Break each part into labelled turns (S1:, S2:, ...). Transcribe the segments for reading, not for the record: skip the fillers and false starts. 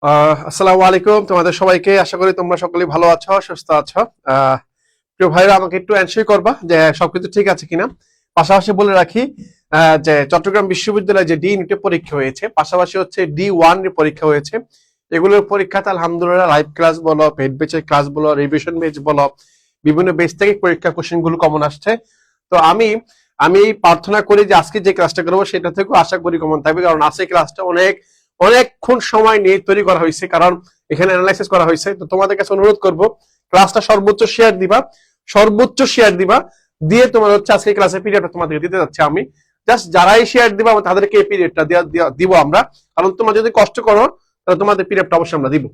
S1: আসসালামু আলাইকুম তোমাদের সবাইকে। আশা করি তোমরা সকলেই ভালো আছো, সুস্থ আছো। প্রিয় ভাইরা, আমাকে একটু এনশিওর করবা যে সবকিছু ঠিক আছে কিনা। পাশাপাশি বলে রাখি যে চট্টগ্রাম বিশ্ববিদ্যালয়ে যে ডি ইউনিটের পরীক্ষা হয়েছে, পাশাপাশি হচ্ছে D1 এর পরীক্ষা হয়েছে। এগুলোর পরীক্ষাতে আলহামদুলিল্লাহ লাইভ ক্লাস বলো, পেড বেচের ক্লাস বলো, রিভিশন বেচ বলো, বিভিন্ন বেচ থেকে পরীক্ষা কোশ্চেন গুলো কমন আসছে। তো আমি আমি প্রার্থনা করি যে আজকে যে ক্লাসটা করবো সেটা থেকেও আশা করি কমন থাকবে, কারণ আজকে ক্লাসটা অনেকক্ষণ সময় নিয়ে তৈরি করা হয়েছে, কারণ এখানে অ্যানালাইসিস করা হয়েছে। তো তোমাদের কাছে অনুরোধ করব, ক্লাসটা সর্বোচ্চ শেয়ার দিবা, দিয়ে তোমার হচ্ছে আজকে ক্লাসের পিরিয়ডটা তোমাদেরকে দিতে যাচ্ছে আমি। জাস্ট যারাই শেয়ার দিবা তাদেরকে এই পিরিয়ডটা দিব আমরা, কারণ তোমরা যদি কষ্ট করো তাহলে তোমাদের পিরিয়ডটা অবশ্যই আমরা দিব।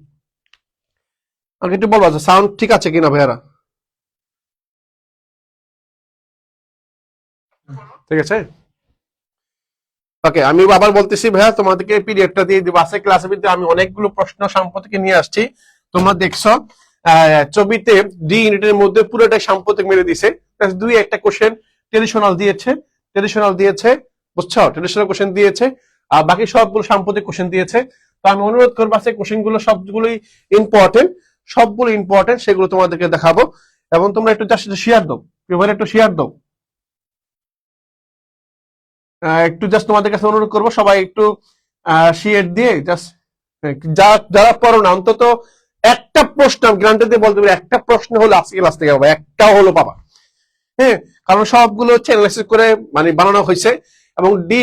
S1: আমাকে একটু বলবা সাউন্ড ঠিক আছে কিনা ভাইয়ারা? ঠিক আছে, ওকে। আমি আবার বলতেছি ভাইয়া, তোমাদেরকে পিডিএফটা দিয়ে দিব। আজকে ক্লাসের ভিতরে আমি অনেকগুলো প্রশ্ন সাম্প্রতিক নিয়ে আসছি। তোমরা দেখছো ছবিতে ডি ইউনিটের মধ্যে পুরোটাই সাম্প্রতিক মেরে দিছে। দুই একটা কোশ্চেন ট্রেডিশনাল দিয়েছে, বুঝছো? ট্রেডিশনাল কোশ্চেন দিয়েছে, আর বাকি সবগুলো সাম্প্রতিক কোশ্চেন দিয়েছে। তো আমি অনুরোধ করবো আজকে কোশ্চেনগুলো সবগুলো ইম্পর্টেন্ট, সেগুলো তোমাদেরকে দেখাবো। এবং তোমরা একটু জাস্ট শেয়ার দাও, একটু শেয়ার দাও। একটু জাস্ট তোমাদের কাছে অনুরোধ করবো, সবাই একটু শেয়ার দিয়ে জাস্ট যারা পড়ো না, অন্তত একটা প্রশ্ন গ্রান্টে দিয়ে বলতে পারি, একটা প্রশ্ন হলো আজকে ক্লাস থেকে পাবা, একটাও হলো পাবা। হ্যাঁ, কারণ সবগুলো হচ্ছে অ্যানালাইসিস করে মানে বানানো হয়েছে। এবং বি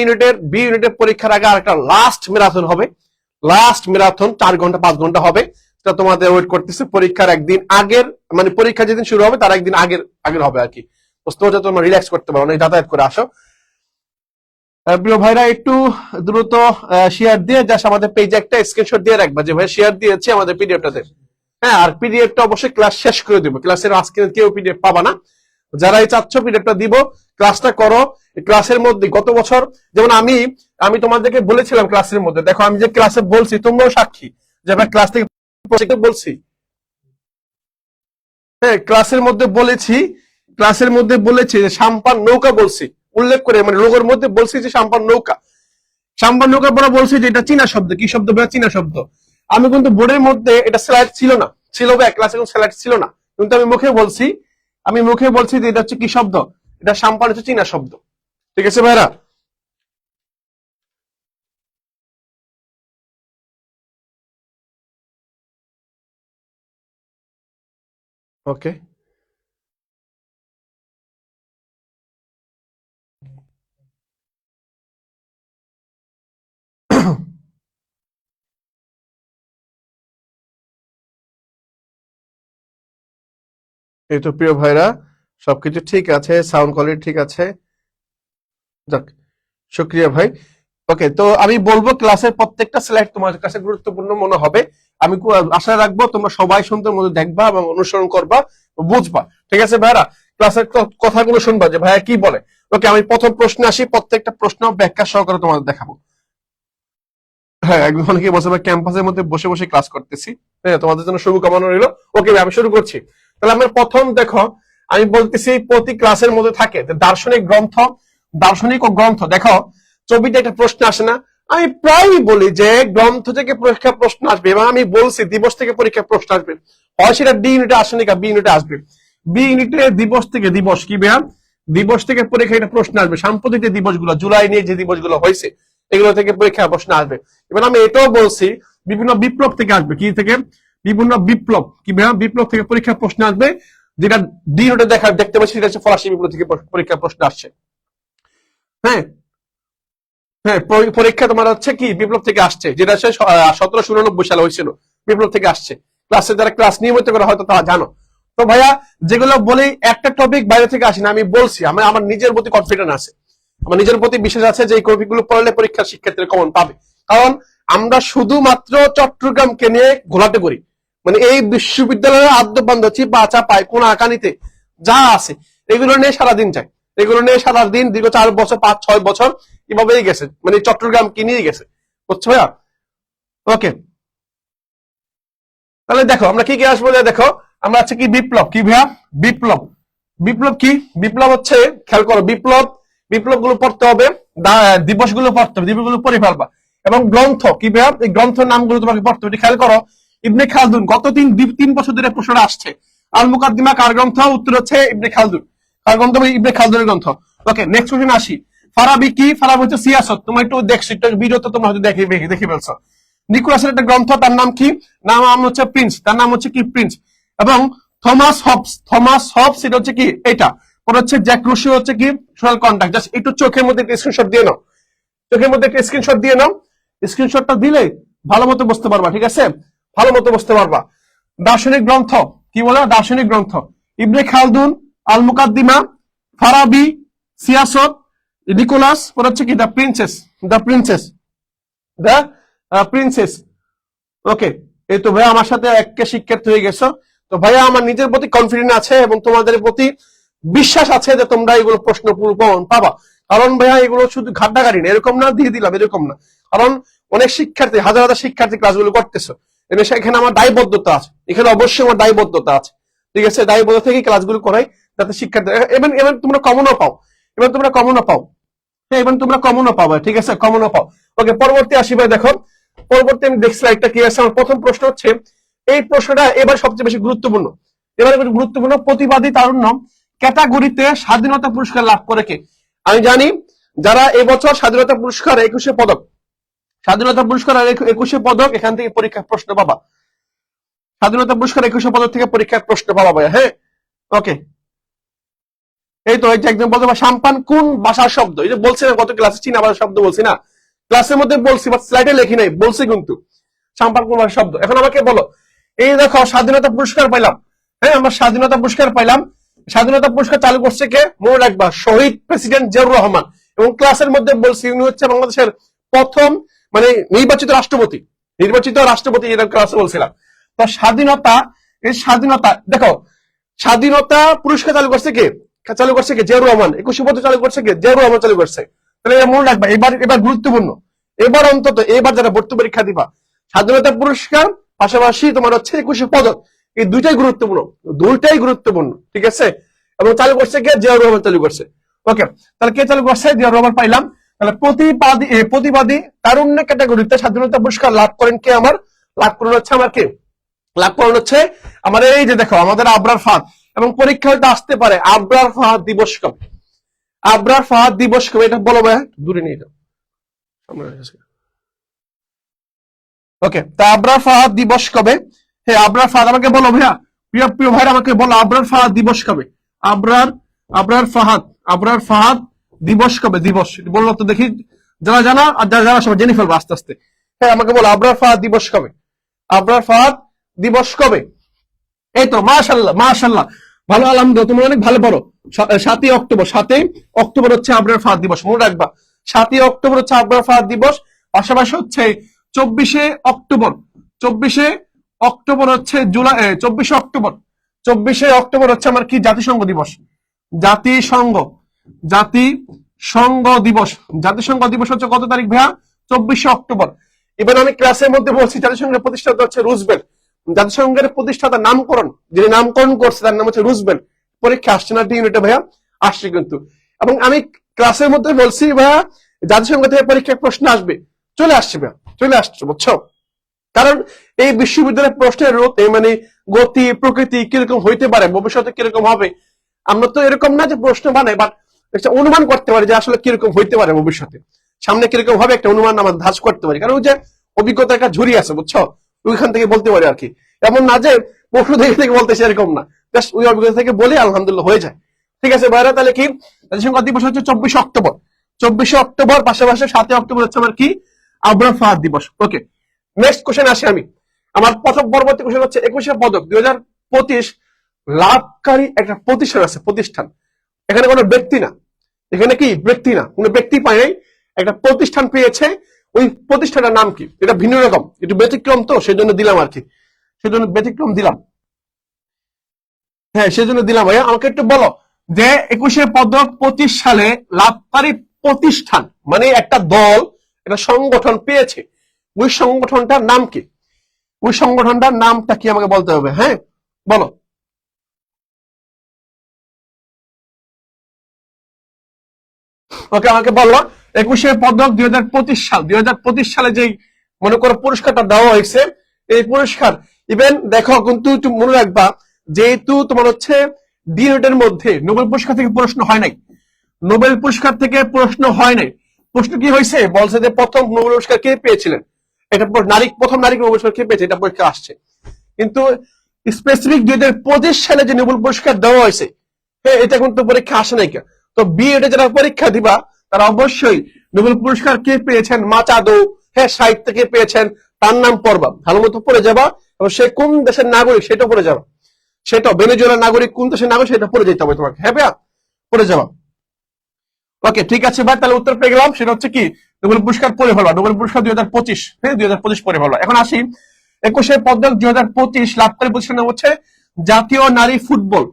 S1: ইউনিটের পরীক্ষার আগে আরেকটা লাস্ট ম্যারাথন হবে, 4 ঘন্টা 5 ঘন্টা হবে। সেটা তোমাদের ওয়েট করতেছে পরীক্ষার একদিন আগের, মানে পরীক্ষা যেদিন শুরু হবে তার একদিন আগের হবে আর কি। তোমরা তোমরা রিল্যাক্স করতে পারো, অনেক যাতায়াত করে আসো। প্রিয় ভাইরা, একটু দ্রুত শেয়ার দিয়ে জাস্ট আমাদের পেজে একটা স্ক্রিনশট দিয়ে রাখবা যে ভাই শেয়ার দিয়েছে আমাদের পিডিএফটাতে। হ্যাঁ, আর পিডিএফটা অবশ্যই ক্লাস শেষ করে দিব, ক্লাসের আজকে কেউ পিডিএফ পাবা না। যারাই চাচ্ছ পিডিএফটা দিব, ক্লাসটা করো। ক্লাসের মধ্যে গত বছর যেমন আমি তোমাদেরকে বলেছিলাম ক্লাসের মধ্যে, দেখো আমি যে ক্লাসে বলছি তোমরাও সাক্ষী যে ভাই ক্লাস থেকে বলছি। হ্যাঁ, ক্লাসের মধ্যে বলেছি যে সাম্পান নৌকা বলছি, উল্লেখ করে মানে লোগোর মধ্যে বলছি যে সাম্পান নৌকা পরে বলছি যে এটা চীনা শব্দ। কি শব্দ ভাই? চীনা শব্দ। আমি কিন্তু বোর্ডের মধ্যে এটা স্লাইড ছিল না, ছিল বা ক্লাসে কোনো স্লাইড ছিল না, কিন্তু আমি মুখে বলছি যে এটা হচ্ছে কি শব্দ, এটা সাম্পান হচ্ছে চীনা শব্দ। ঠিক আছে ভাইরা? ওকে, এই তো প্রিয় ভাইরা, সবকিছু ঠিক আছে, সাউন্ড কোয়ালিটি ঠিক আছে। যাক, শুক্রিয়া ভাই। ওকে, তো আমি বলবো ক্লাসের প্রত্যেকটা স্লাইড তোমার কাছে গুরুত্বপূর্ণ মনে হবে। আমি আশা রাখবো তোমরা সবাই সুন্দর মতো দেখবা এবং অনুসরণ করবা, বুঝবা। ঠিক আছে ভাইরা? ক্লাসের কথাগুলো শুনবা যে ভাইয়া কি বলে। ওকে, আমি প্রথম প্রশ্নে আসি, প্রত্যেকটা প্রশ্ন ব্যাখ্যা সহকারে তোমাদের দেখাবো। হ্যাঁ, একদম। অনেকে বলছে ভাই ক্যাম্পাসের মধ্যে বসে বসে ক্লাস করতেছি। হ্যাঁ, তোমাদের জন্য শুভকামনা রইল। ওকে ভাই, আমি শুরু করছি। তাহলে আমরা প্রথম দেখো, আমি বলতেছি প্রতি ক্লাসের মধ্যে থাকে দার্শনিক ও গ্রন্থ। দেখো ছবিতে একটা প্রশ্ন আসে না, আমি প্রায়ই বলি যে গ্রন্থ থেকে পরীক্ষা প্রশ্ন আসবে, এবং আমি বলছি দিবস থেকে পরীক্ষা প্রশ্ন আসবে। হয় সেটা ডি ইউনিটে আসে না, বি ইউনিটে আসবে। বি ইউনিটে দিবস কি বেয়া, দিবস থেকে পরীক্ষা একটা প্রশ্ন আসবে। সাম্প্রতিক যে দিবসগুলো, জুলাই নিয়ে যে দিবসগুলো হয়েছে, এগুলো থেকে পরীক্ষা প্রশ্ন আসবে। এবার আমি এটাও বলছি বিভিন্ন বিপ্লব থেকে আসবে। কি থেকে? বিভিন্ন বিপ্লব, কি বেয়া, বিপ্লব থেকে পরীক্ষা প্রশ্ন আসবে। যেটা ডি ইউনিটে দেখতে পাচ্ছি সেটা হচ্ছে ফরাসি বিপ্লব থেকে পরীক্ষা প্রশ্ন আসছে। হ্যাঁ, হ্যাঁ, পরীক্ষা তোমার হচ্ছে কি বিপ্লব থেকে আসছে, যেটা হচ্ছে 1789 সালে হয়েছিল, বিপ্লব থেকে আসছে। ক্লাসে যারা ক্লাস নিয়মিত করে হয়তো তারা জানো। তো ভাইয়া, যেগুলো বলি একটা টপিক বাইরে থেকে আসে না, আমি বলছি আমার নিজের প্রতি কনফিডেন্স আছে, আমার নিজের প্রতি বিশ্বাস আছে যে এই টপিকগুলো পড়লে পরীক্ষার শিক্ষার্থীরা কমন পাবে। কারণ আমরা শুধুমাত্র চট্টগ্রামকে নিয়ে ঘোলাটে করি, মানে এই বিশ্ববিদ্যালয়ের আদ্যপান্তি বাঁচা পায় কোন আকানিতে যা আছে এগুলো নিয়ে সারাদিন যায়, এগুলো নিয়ে সারাদিন দীর্ঘ 4 বছর 5-6 বছর এভাবেই গেছে, মানে চট্টগ্রাম কি নিয়ে গেছে, বুঝছো ভাইয়া? ওকে, তাহলে দেখো আমরা কি কি আসবো। দেখো আমরা আছে কি বিপ্লব, কি ভাইয়া? বিপ্লব। বিপ্লব কি? বিপ্লব হচ্ছে, খেয়াল করো, বিপ্লব গুলো পড়তে হবে, দিবস গুলো পড়তে হবে, দিবস গুলো পড়ে ফেলবা। এবং গ্রন্থ কি ভাইয়া, এই গ্রন্থের নামগুলো তোমাকে পড়তে হবে। খেয়াল করো, ইবনে খালদুন, গত তিন বছর ধরে প্রশ্নটা আসছে। আল মুকাদ্দিমা কার গ্রন্থ? উত্তর হচ্ছে ইবনে খালদুন। কার গ্রন্থ? ইবনে খালদুনের গ্রন্থ। ওকে, নেক্সট কোশ্চেন আসি। ফারাবি কি? ফারাবি হচ্ছে সিয়াসত। তোমরা একটু দেখছো, একটু ভিডিও তো তোমরা হয়তো দেখে ফেলছো। নিকোলাসের একটা গ্রন্থ, তার নাম কি? নাম হচ্ছে প্রিন্স, তার নাম হচ্ছে কি? প্রিন্স। এবং থমাস হবস এটা হচ্ছে কি? এটা পরে হচ্ছে জ্যাক রুশো হচ্ছে কি? Social contact. জাস্ট একটু চোখের মধ্যে একটা স্ক্রিনশট দিয়ে নাও, চোখের মধ্যে একটা স্ক্রিনশট দিয়ে নাও। স্ক্রিনশটটা দিলে ভালো মতো বুঝতে পারবা, ঠিক আছে? ভালো মতো বুঝতে পারবা। দার্শনিক গ্রন্থ কি বলে? দার্শনিক গ্রন্থ ইবনে খালদুন, আল মুকাদ্দিমা, ফারাবি, সিয়াসত, নিকোলাস, পরে হচ্ছে কি? The princess. ওকে, এই তো ভাইয়া আমার সাথে একটা শিক্ষার্থী হয়ে গেছো। তো ভাইয়া আমার নিজের প্রতি কনফিডেন্ট আছে এবং তোমাদের প্রতি বিশ্বাস আছে যে তোমরা এগুলো প্রশ্ন পাবা। কারণ ভাইয়া এগুলো শুধু ঘাটাঘাটি না, এরকম না দিয়ে দিলাম এরকম না। কারণ অনেক শিক্ষার্থী, হাজার হাজার শিক্ষার্থী ক্লাসগুলো করতেছো, এখানে আমার দায়বদ্ধতা আছে, এখানে অবশ্যই আমার দায়বদ্ধতা আছে, ঠিক আছে? দায়বদ্ধতা থেকে ক্লাসগুলো করাই, যাতে শিক্ষার্থী এবার তোমরা কমনও পাও, হ্যাঁ, এবার তোমরা কমনও পাবে, ঠিক আছে? কমনও পাও। ওকে, পরবর্তী আসি ভাই। দেখো পরবর্তী আমি দেখছি স্লাইডটা কি আছে। আমার প্রথম প্রশ্ন হচ্ছে, এই প্রশ্নটা এবার সবচেয়ে বেশি গুরুত্বপূর্ণ। প্রতিবাদী তারুণ্য ক্যাটাগরিতে স্বাধীনতা পুরস্কার লাভ করে কে? আমি জানি যারা এবছর স্বাধীনতা পুরস্কার 21 পদক, স্বাধীনতা পুরস্কার 21 পদক এখান থেকে পরীক্ষার প্রশ্ন পাবা। স্বাধীনতা পুরস্কার 21 পদক থেকে পরীক্ষার প্রশ্ন পাবা ভাইয়া। হ্যাঁ, ওকে। এই তো এই যে একজন বলতে সাম্পান কোন ভাষার শব্দ? এই যে বলছি না গত ক্লাসে চীনা ভাষার শব্দ বলছি না, ক্লাসের মধ্যে বলছি, বাট স্লাইডে লেখি নাই, বলছি কিন্তু সাম্পান কোন ভাষার শব্দ। এখন আমাকে বলো, এই দেখো স্বাধীনতা পুরস্কার পাইলাম, হ্যাঁ আমরা স্বাধীনতা পুরস্কার পাইলাম। স্বাধীনতা পুরস্কার চালু করছে কে? মনে রাখবা, শহীদ প্রেসিডেন্ট জিয়াউর রহমান। এবং ক্লাসের মধ্যে বলছি উনি হচ্ছে বাংলাদেশের প্রথম মানে নির্বাচিত রাষ্ট্রপতি, এটা ক্লাসে বলছিলাম। তো স্বাধীনতা, এই স্বাধীনতা দেখো, স্বাধীনতা পুরস্কার চালু করছে কে? জিয়াউর রহমান। 21 পদক চালু করছে কে? জিয়াউর রহমান চালু করছে। তাহলে মনে রাখবা, এবার গুরুত্বপূর্ণ, এবার অন্তত এবার যারা ভর্তি পরীক্ষা দিবা, স্বাধীনতা পুরস্কার পাশাপাশি তোমার হচ্ছে 21 পদক, এই দুইটাই গুরুত্বপূর্ণ, ঠিক আছে? এবং চালু করছে কে? জিয়াউর রহমান চালু করছে। ওকে, তাহলে কে চালু করছে? জিয়াউর রহমান পাইলাম। তাহলে প্রতিবাদী তারুণ্য ক্যাটাগরিতে স্বাধীনতা পুরস্কার লাভ করেন কে? লাভ করেন হচ্ছে আমার এই যে দেখো আমাদের আবরার ফাহাদ। এবং পরীক্ষা হয়তো আসতে পারে আবরার ফাহাদ দিবস কবে? এটা বলো ভাইয়া, দূরে নিয়ে যাও। ওকে, তা আবরার ফাহাদ দিবস কবে? হ্যাঁ, আবরার ফাহাদ আমাকে বলো ভাইয়া, প্রিয় ভাইরা আমাকে বলো, আবরার ফাহাদ দিবস কবে? আবরার ফাহাদ দিবস কবে? বললো তো দেখি, যারা জানা আর যারা জানা সবাই জেনে ফেলবো আস্তে আস্তে। হ্যাঁ, আমাকে বলো আবরার ফাহাদ দিবস কবে? এই তো মাশাআল্লাহ, ভালো, আলহামদুলিল্লাহ, তুমি অনেক ভালো পড়ো। 7ই অক্টোবর হচ্ছে আবরার ফাহাদ দিবস, মনে রাখবা। 7ই অক্টোবর হচ্ছে আবরার ফাহাদ দিবস। পাশাপাশি হচ্ছে 24শে অক্টোবর হচ্ছে জুলাই, 24শে অক্টোবর হচ্ছে আমার কি? জাতিসংঘ দিবস। জাতিসংঘ দিবস হচ্ছে কত তারিখ ভাইয়া? 24শে অক্টোবর। এবার আমি ক্লাসের মধ্যে বলছি জাতিসংঘের প্রতিষ্ঠাতা হচ্ছে রুজভেল্ট। জাতিসংঘের প্রতিষ্ঠাতার নামকরণ, যিনি নামকরণ করছে তার নাম হচ্ছে রুজভেল্ট। পরীক্ষা আসছে না ইউনিটে ভাইয়া? আসছে কিন্তু। এবং আমি ক্লাসের মধ্যে বলছি ভাইয়া জাতিসংঘ থেকে পরীক্ষার প্রশ্ন আসবে, চলে আসছে ভাইয়া, বুঝছো? কারণ এই বিশ্ববিদ্যালয়ের প্রশ্নের মানে গতি প্রকৃতি কিরকম হইতে পারে, ভবিষ্যতে কিরকম হবে, আমরা তো এরকম না যে প্রশ্ন বানাই, বাট একটা অনুমান করতে পারি যে আসলে কিরকম হইতে পারে ভবিষ্যতে, সামনে কিরকম হবে একটা অনুমান আমরা ধাজ করতে পারি। কারণ ওই যে অভিজ্ঞতা একটা ঝুড়ি আছে, বুঝছো? ওইখান থেকে বলতে পারি আর কি। এমন না যে প্রশ্ন থেকে বলতেছে, এরকম না, জাস্ট ওই অভিজ্ঞতা থেকে বলে আলহামদুলিল্লাহ হয়ে যায়। ঠিক আছে ভাইরা, তাহলে কি জাতিসংঘ দিবস হচ্ছে 24শে অক্টোবর। পাশাপাশি 7ই অক্টোবর হচ্ছে আমার কি? আবরার ফাহাদ দিবস। ওকে, নেক্সট কোশ্চেন আসি আমি। আমার পরবর্তী কোশ্চেন হচ্ছে 21শে পদক 2025 লাভকারী একটা প্রতিষ্ঠান। এখানে কোনো ব্যক্তি না, কোনো ব্যক্তি পায় নাই, একটা প্রতিষ্ঠান পেয়েছে। ওই প্রতিষ্ঠানটার নাম কি? এটা ভিন্ন রকম, একটু ব্যতিক্রম, তো সেজন্য দিলাম আর কি, দিলাম ভাইয়া। আমাকে একটু বলো যে 21শে পদক 25 সালে লাভকারী প্রতিষ্ঠান মানে একটা দল, একটা সংগঠন পেয়েছে, ওই সংগঠনটার নাম কি? ওই সংগঠনটার নামটা কি আমাকে বলতে হবে। হ্যাঁ, বলো। ওকে, আমাকে বললো একুশে পদক 2025 সাল, 2025 সালে যে মনে করো পুরস্কারটা দেওয়া হয়েছে, এই পুরস্কার ইভেন দেখো কিন্তু তুমি মনে রাখবা, যেহেতু তোমার হচ্ছে ডিএডের মধ্যে নোবেল পুরস্কার থেকে প্রশ্ন হয় নাই, নোবেল পুরস্কার থেকে প্রশ্ন হয় নাই, প্রশ্ন কি হয়েছে বলছে যে প্রথম নোবেল পুরস্কার কে পেয়েছিলেন, এটা প্রথম নারী নোবেল পুরস্কার কে পেয়েছে, এটা পরীক্ষা আসছে। কিন্তু স্পেসিফিক 2025 সালে যে নোবেল পুরস্কার দেওয়া হয়েছে, হ্যাঁ, এটা কিন্তু পরীক্ষা আসে নাই। তো বিএডে যারা পরীক্ষা দিবা তারা অবশ্যই নোবেল পুরস্কার কে পেয়েছেন মাচাদো, হ্যাঁ, সাহিত্য কে পেয়েছেন তার নাম পড়বা, ভালো মতো পড়ে যাবা, এবং সে কোন দেশের নাগরিক সেটা পড়ে যাবা, সেটা ভেনেজুয়েলার নাগরিক কোন দেশের নাগরিক সেটা পড়ে যেতে হবে তোমাকে, হ্যাঁ ভাইয়া, পড়ে যাবা। ওকে, ঠিক আছে ভাই, তাহলে উত্তর পেয়ে গেলাম। সেটা হচ্ছে কি নোবেল পুরস্কার পড়ে ফেলবা, নোবেল পুরস্কার 2025, হ্যাঁ 2025 পড়ে ফেলবা। এখন আসি, একুশে পদক 2025 লাভকারী প্রতিষ্ঠান হচ্ছে জাতীয় নারী ফুটবল,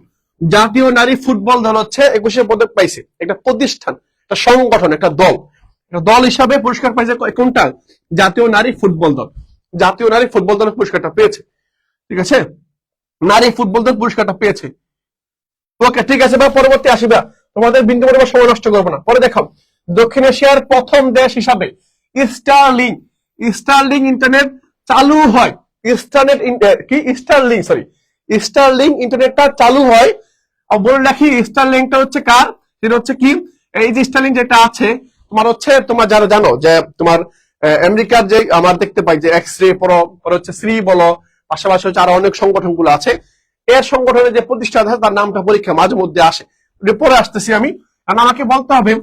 S1: জাতীয় নারী ফুটবল দল হচ্ছে একুশে পদক পাইছে, একটা প্রতিষ্ঠান, একটা সংগঠন, একটা দল, দল হিসাবে পুরস্কার পাইছে কোনটা, জাতীয় নারী ফুটবল দল, জাতীয় নারী ফুটবল দল পুরস্কারটা পেয়েছে, ঠিক আছে, নারী ফুটবল দল পুরস্কারটা পেয়েছে। ওকে, ঠিক আছে ভাই, পরবর্তী আসিবা, তোমাদের বিন্দু পরিমাণ সময় নষ্ট করবো না। পরে দেখো, দক্ষিণ এশিয়ার প্রথম দেশ হিসাবে স্টারলিং, স্টারলিং ইন্টারনেট চালু হয়, স্টারলিং ইন্টারনেটটা চালু হয়। বলে রাখি স্টারলিংটা হচ্ছে কার, সেটা হচ্ছে কি, এই যে স্টারলিং যেটা আছে তোমার হচ্ছে, তোমার যারা জানো যে তোমার আমেরিকার যে আমার দেখতে পাই যে এক্স রে পরে হচ্ছে শ্রী বলো, পাশাপাশি হচ্ছে আরো অনেক সংগঠন গুলো আছে, এর সংগঠনের যে প্রতিষ্ঠাতা তার নামটা পরীক্ষা মাঝে মধ্যে আসে, পরে আসতেছি আমি। কারণ আমাকে বলতে হবে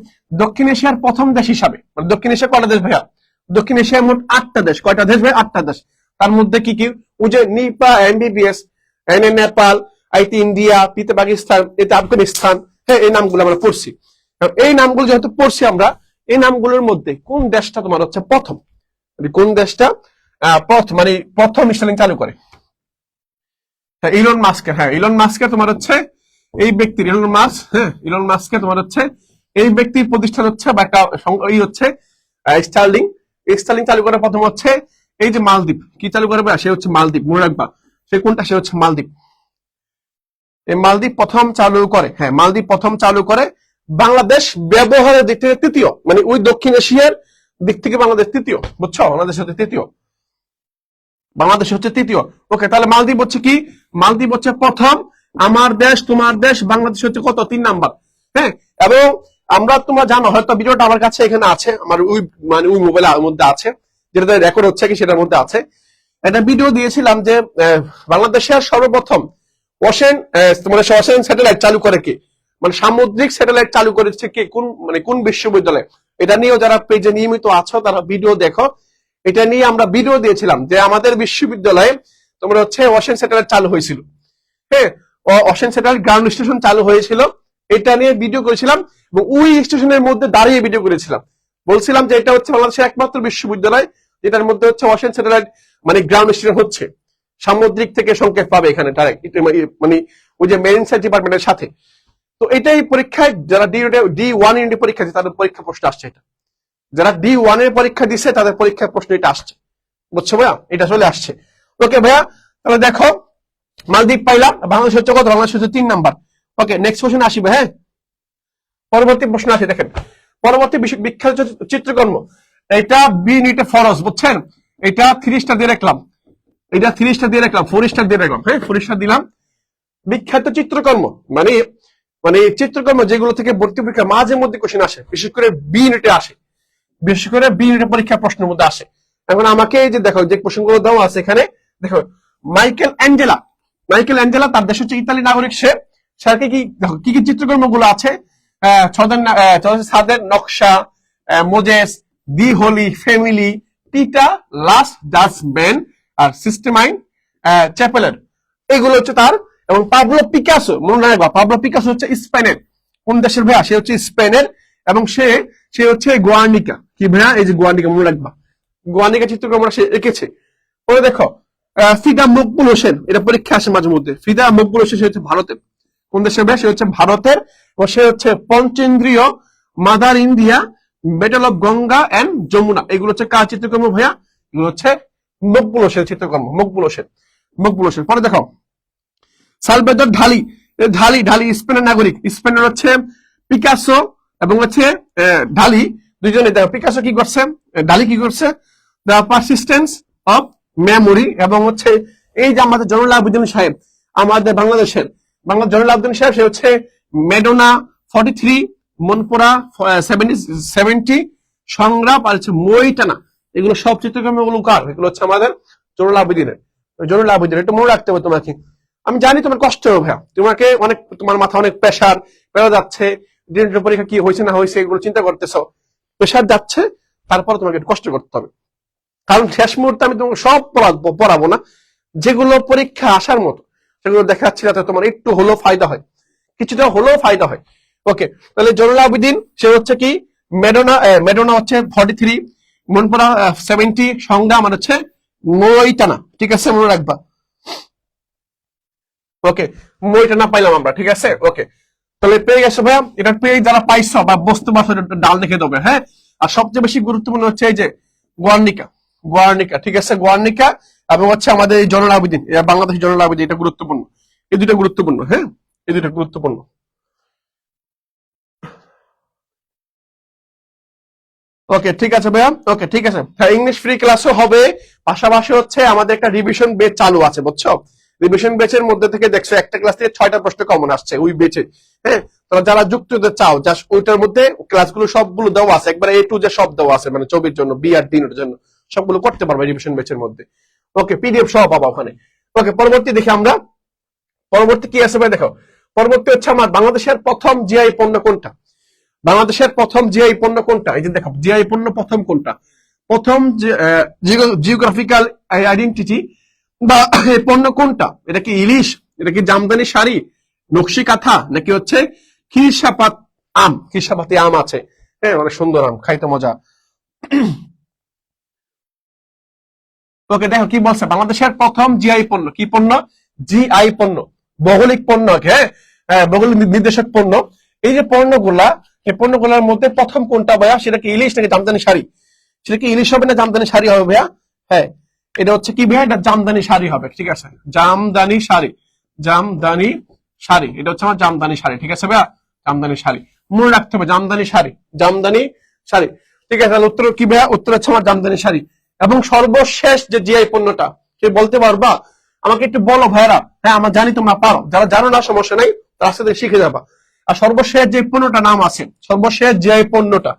S1: দক্ষিণ এশিয়ার প্রথম দেশ হিসাবে, মানে দক্ষিণ এশিয়া কয়টা দেশ ভাইয়া, দক্ষিণ এশিয়ার মোট 8টা দেশ, কয়টা দেশ ভাই, 8টা দেশ। তার মধ্যে কি কি, ওই যে নিপা, এমবিবিএস, এনে নেপাল, আইটি ইন্ডিয়া, পিতে পাকিস্তান, এতে আফগানিস্তান, হ্যাঁ, এই নামগুলো আমরা পড়ছি। এই নামগুলো যেহেতু পড়ছি আমরা, এই নামগুলোর মধ্যে কোন দেশটা তোমার হচ্ছে প্রথম, কোন দেশটা মানে প্রথম স্টারলিং চালু করে, ইলন মাস্কের, হ্যাঁ ইলন মাস্কের তোমার হচ্ছে এই ব্যক্তির, ইলন মাস্ক, হ্যাঁ ইলন মাস্কের তোমার হচ্ছে এই ব্যক্তির প্রতিষ্ঠান হচ্ছে বা একটা এই হচ্ছে স্টারলিং, স্টারলিং চালু করে প্রথম হচ্ছে এই যে মালদ্বীপ, কি চালু করবে, সে হচ্ছে মালদ্বীপ, মনে রাখবা সে কোনটা, সে হচ্ছে মালদ্বীপ, এই মালদ্বীপ প্রথম চালু করে, হ্যাঁ মালদ্বীপ প্রথম চালু করে। বাংলাদেশ ব্যবহারের দিক থেকে তৃতীয়, মানে ওই দক্ষিণ এশিয়ার দিক থেকে বাংলাদেশ তৃতীয়, বুঝছো, বাংলাদেশ হচ্ছে তৃতীয়, বাংলাদেশ হচ্ছে তৃতীয়। ওকে, তাহলে মালদ্বীপ হচ্ছে কি, মালদ্বীপ হচ্ছে প্রথম, আমার দেশ তোমার দেশ বাংলাদেশ হচ্ছে কত, 3 নাম্বার, হ্যাঁ। এবং আমরা, তোমরা জানো হয়তো ভিডিওটা আমার কাছে এখানে আছে, আমার ওই মানে ওই মোবাইলের মধ্যে আছে, যেটা রেকর্ড হচ্ছে কি সেটার মধ্যে আছে, একটা ভিডিও দিয়েছিলাম যে বাংলাদেশের সর্বপ্রথম ওশেন, মানে ওশেন স্যাটেলাইট চালু করে কে, মানে সামুদ্রিক স্যাটেলাইট চালু করেছে কে, কোন মানে কোন বিশ্ববিদ্যালয়, এটা নিয়েও যারা পেজে নিয়মিত আছো তারা ভিডিও দেখো, এটা নিয়ে আমরা ভিডিও দিয়েছিলাম যে আমাদের বিশ্ববিদ্যালয়ে তোমরা হচ্ছে ওশেন স্যাটেলাইট চালু হয়েছিল, হ্যাঁ ওশেন স্যাটেলাইট গ্রাউন্ড স্টেশন চালু হয়েছিল, এটা নিয়ে ভিডিও করেছিলাম, এবং ওই স্টেশনের মধ্যে দাঁড়িয়ে ভিডিও করেছিলাম, বলছিলাম যে এটা হচ্ছে বাংলাদেশের একমাত্র বিশ্ববিদ্যালয় যেটার মধ্যে হচ্ছে ওশেন স্যাটেলাইট মানে গ্রাউন্ড স্টেশন হচ্ছে, সামুদ্রিক থেকে সংকেত পাবে এখানে ডাইরেক্ট, মানে ওই যে মেরিন সায়েন্স ডিপার্টমেন্টের সাথে। তো এটাই পরীক্ষায় যারা D1 ইউনিট পরীক্ষা দিচ্ছে তাদের পরীক্ষা প্রশ্ন আসছে, এটা যারা D1 এর পরীক্ষা দিচ্ছে তাদের পরীক্ষার প্রশ্ন এটা আসছে, বুঝছো ভাইয়া, এটা চলে আসছে। ওকে ভাইয়া, তাহলে দেখো মালদ্বীপ পাইলাম, বাংলাদেশ হচ্ছে কত, বাংলাদেশ হচ্ছে 3 নাম্বার। ওকে, নেক্সট কোশ্চেন আসিবে, হ্যাঁ পরবর্তী প্রশ্ন আসে, দেখেন পরবর্তী বিখ্যাত চিত্রকর্ম, এটা বি ইউনিটে ফরজ, বুঝছেন, এটা 3 স্টার দিয়ে রাখলাম, এটা 3 স্টার দিয়ে রাখলাম, 4 স্টার দিয়ে রাখলাম, হ্যাঁ 4 স্টার দিলাম। বিখ্যাত চিত্রকর্ম মানে মানে চিত্রকর্ম যেগুলো থেকে ভর্তি পরীক্ষা মাঝে মধ্যে কোশ্চেন আসে, বিশেষ করে বি ইউনিটে আসে, বিশেষ করে বি ইউনিটের পরীক্ষা প্রশ্নের মধ্যে আসে। এখন আমাকে এই যে দেখো যে কোশ্চেনগুলো দেওয়া আছে এখানে, দেখো মাইকেল অ্যাঞ্জেলা তার দেশ হচ্ছে ইতালি নাগরিক, সে স্যারকে কি দেখো কি কি চিত্রকর্ম গুলো আছে, ছাদের নকশা, মোজেস, দি হোলি ফ্যামিলি, পিটা লাস্ট ডাস্টম্যান, আর সিস্টেমাইন চ্যাপেলের, এগুলো হচ্ছে তার। এবং পাবলো পিকাসো, মনে রাখবা পাবলো পিকাসো হচ্ছে স্পেনের, কোন দেশের ভাইয়া, সে হচ্ছে স্পেনের, এবং সে হচ্ছে গোয়ার্নিকা, কি ভাইয়া, এই যে গোয়ার্নিকা, মনে রাখবা গোয়ার্নিকা চিত্রকর্ম সে এঁকেছে। পরে দেখো ফিদা মকবুল হোসেন, এটা পরীক্ষা আসে মাঝে মধ্যে, ফিদা মকবুল হোসেন সে হচ্ছে ভারতের, কোন দেশের ভাইয়া, সে হচ্ছে ভারতের, ও সে হচ্ছে পঞ্চেন্দ্রীয়, Mother India, medal of Ganga and Yamuna, এগুলো হচ্ছে কার চিত্রকর্ম ভাইয়া, এগুলো হচ্ছে মকবুল হোসেন চিত্রকর্ম, মকবুল হোসেন। পরে দেখো সালভেদর ঢালি স্পেনের নাগরিক, স্পেনের হচ্ছে পিকাসো, এবং হচ্ছে ডালি, দুইজনে দেখো পিকাসো কি করছে, ডালি কি করছে, দ্য পারসিস্টেন্স অফ মেমোরি, এবং হচ্ছে এই যে আমাদের জয়নুল আবেদিন সাহেব, আমাদের বাংলাদেশের জয়নুল আবেদিন সাহেব, সে হচ্ছে মেডোনা 43, মনপুরা 70, সংগ্রাম আর হচ্ছে মই টানা, এগুলো সব চিত্রকর্ম এগুলো কার, এগুলো হচ্ছে আমাদের জয়নুল আবেদিনের। জয়নুল আবেদিন, এটা মনে রাখতে হবে তোমাকে। আমি জানি তোমার কষ্ট হবে ভাইয়া, তোমাকে অনেক, তোমার মাথা অনেক প্রেশার বেড়ে যাচ্ছে, পরীক্ষা কি হয়েছে না হয়েছে এগুলো চিন্তা করতেছ, প্রেশার যাচ্ছে, তারপর তোমাকে একটু কষ্ট করতে হবে। কারণ শেষ মুহূর্তে আমি তোমাকে সব পড়াবো না, যেগুলো পরীক্ষা আসার মতো সেগুলো দেখাচ্ছি, যাতে তোমার একটু হলেও ফায়দা হয়, কিছুটা হলেও ফায়দা হয়। ওকে, তাহলে জয়নুল আবেদিন সে হচ্ছে কি মেডোনা হচ্ছে 43, মনপুরা 70, সংগ্রাম আর হচ্ছে মই টানা, ঠিক আছে, মনে রাখবা। ওকে, মই টানা পাইলাম আমরা, ঠিক আছে। ওকে, তাহলে পেয়ে গেছো ভাইয়া, এটা পেয়ে যারা পাইছো বা বস্তু বাসো ডাল দেখে দেবে, হ্যাঁ। আর সবচেয়ে বেশি গুরুত্বপূর্ণ হচ্ছে এই যে গোয়ার্নিকা, ঠিক আছে, গোয়ার্নিকা এবং হচ্ছে আমাদের এই জয়নুল আবেদিন, বাংলাদেশ জয়নুল আবেদিন, এটা গুরুত্বপূর্ণ, এই দুটো গুরুত্বপূর্ণ, হ্যাঁ, এই দুটো গুরুত্বপূর্ণ। ওকে, ঠিক আছে ভাইয়া, ওকে, ঠিক আছে। ইংলিশ ফ্রি ক্লাসও হবে, পাশাপাশি হচ্ছে আমাদের একটা রিভিশন বেচ চালু আছে, বুঝছো। রিভিশন বেচের মধ্যে থেকে দেখছো একটা ক্লাস থেকে 6টা প্রশ্ন কমন আসছে ওই বেচে, হ্যাঁ। তোমরা যারা যুক্ত হতে চাও, জাস্ট ওইটার মধ্যে ক্লাসগুলো সবগুলো দেওয়া আছে, একবার A to Z সব দেওয়া আছে, মানে 24 জন্য, বি আর দিনের জন্য সবগুলো করতে পারবে রিভিশন বেচের মধ্যে। ওকে, পিডিএফ সহ পাবা ওখানে। ওকে, পরবর্তী দেখি আমরা, পরবর্তী কি আছে ভাই, দেখো পরবর্তী হচ্ছে আমার বাংলাদেশের প্রথম জিআই পণ্য কোনটা, বাংলাদেশের প্রথম জিআই পণ্য কোনটা, এই যে দেখো জিআই পণ্য প্রথম কোনটা, প্রথম জিওগ্রাফিক্যাল আইডেন্টিটি বা এই পণ্য কোনটা, এটা কি ইলিশ, এটা কি জামদানি শাড়ি, নকশি কাঁথা, নাকি হচ্ছে খিরসাপাত আম, খিরসাপাতি আম আছে, হ্যাঁ, অনেক সুন্দর আম, খাইতে মজা। ওকে, দেখো কি বলছে, বাংলাদেশের প্রথম জিআই পণ্য, কি পণ্য, জিআই পণ্য, ভৌগোলিক পণ্য, হ্যাঁ, ভৌগোলিক নির্দেশক পণ্য। এই যে পণ্যগুলা, এই পণ্যগুলোর মধ্যে প্রথম কোনটা ভাইয়া, সেটা কি ইলিশ নাকি জামদানি শাড়ি, সেটা কি ইলিশ হবে না জামদানি শাড়ি হবে ভাইয়া, হ্যাঁ, এটা হচ্ছে কি ভাইয়া, এটা জামদানি শাড়ি হবে, ঠিক আছে, জামদানি শাড়ি, জামদানি শাড়ি, এটা হচ্ছে আমার জামদানি শাড়ি, ঠিক আছে ভাইয়া, জামদানি শাড়ি মনে রাখতে হবে, জামদানি শাড়ি, জামদানি শাড়ি, ঠিক আছে। তাহলে উত্তর কি ভাইয়া, উত্তর হচ্ছে আমার জামদানি শাড়ি। এবং সর্বশেষ যে জিআই পণ্যটা, কে বলতে পারবা, আমাকে একটু বলো ভাইরা, হ্যাঁ, আমরা জানি তোমরা পারো, যারা জানো না সমস্যা নাই, তার সাথে শিখে যাবা। আর সর্বশেষ যে পণ্যটা নাম আছে, সর্বশেষ জিআই পণ্যটা,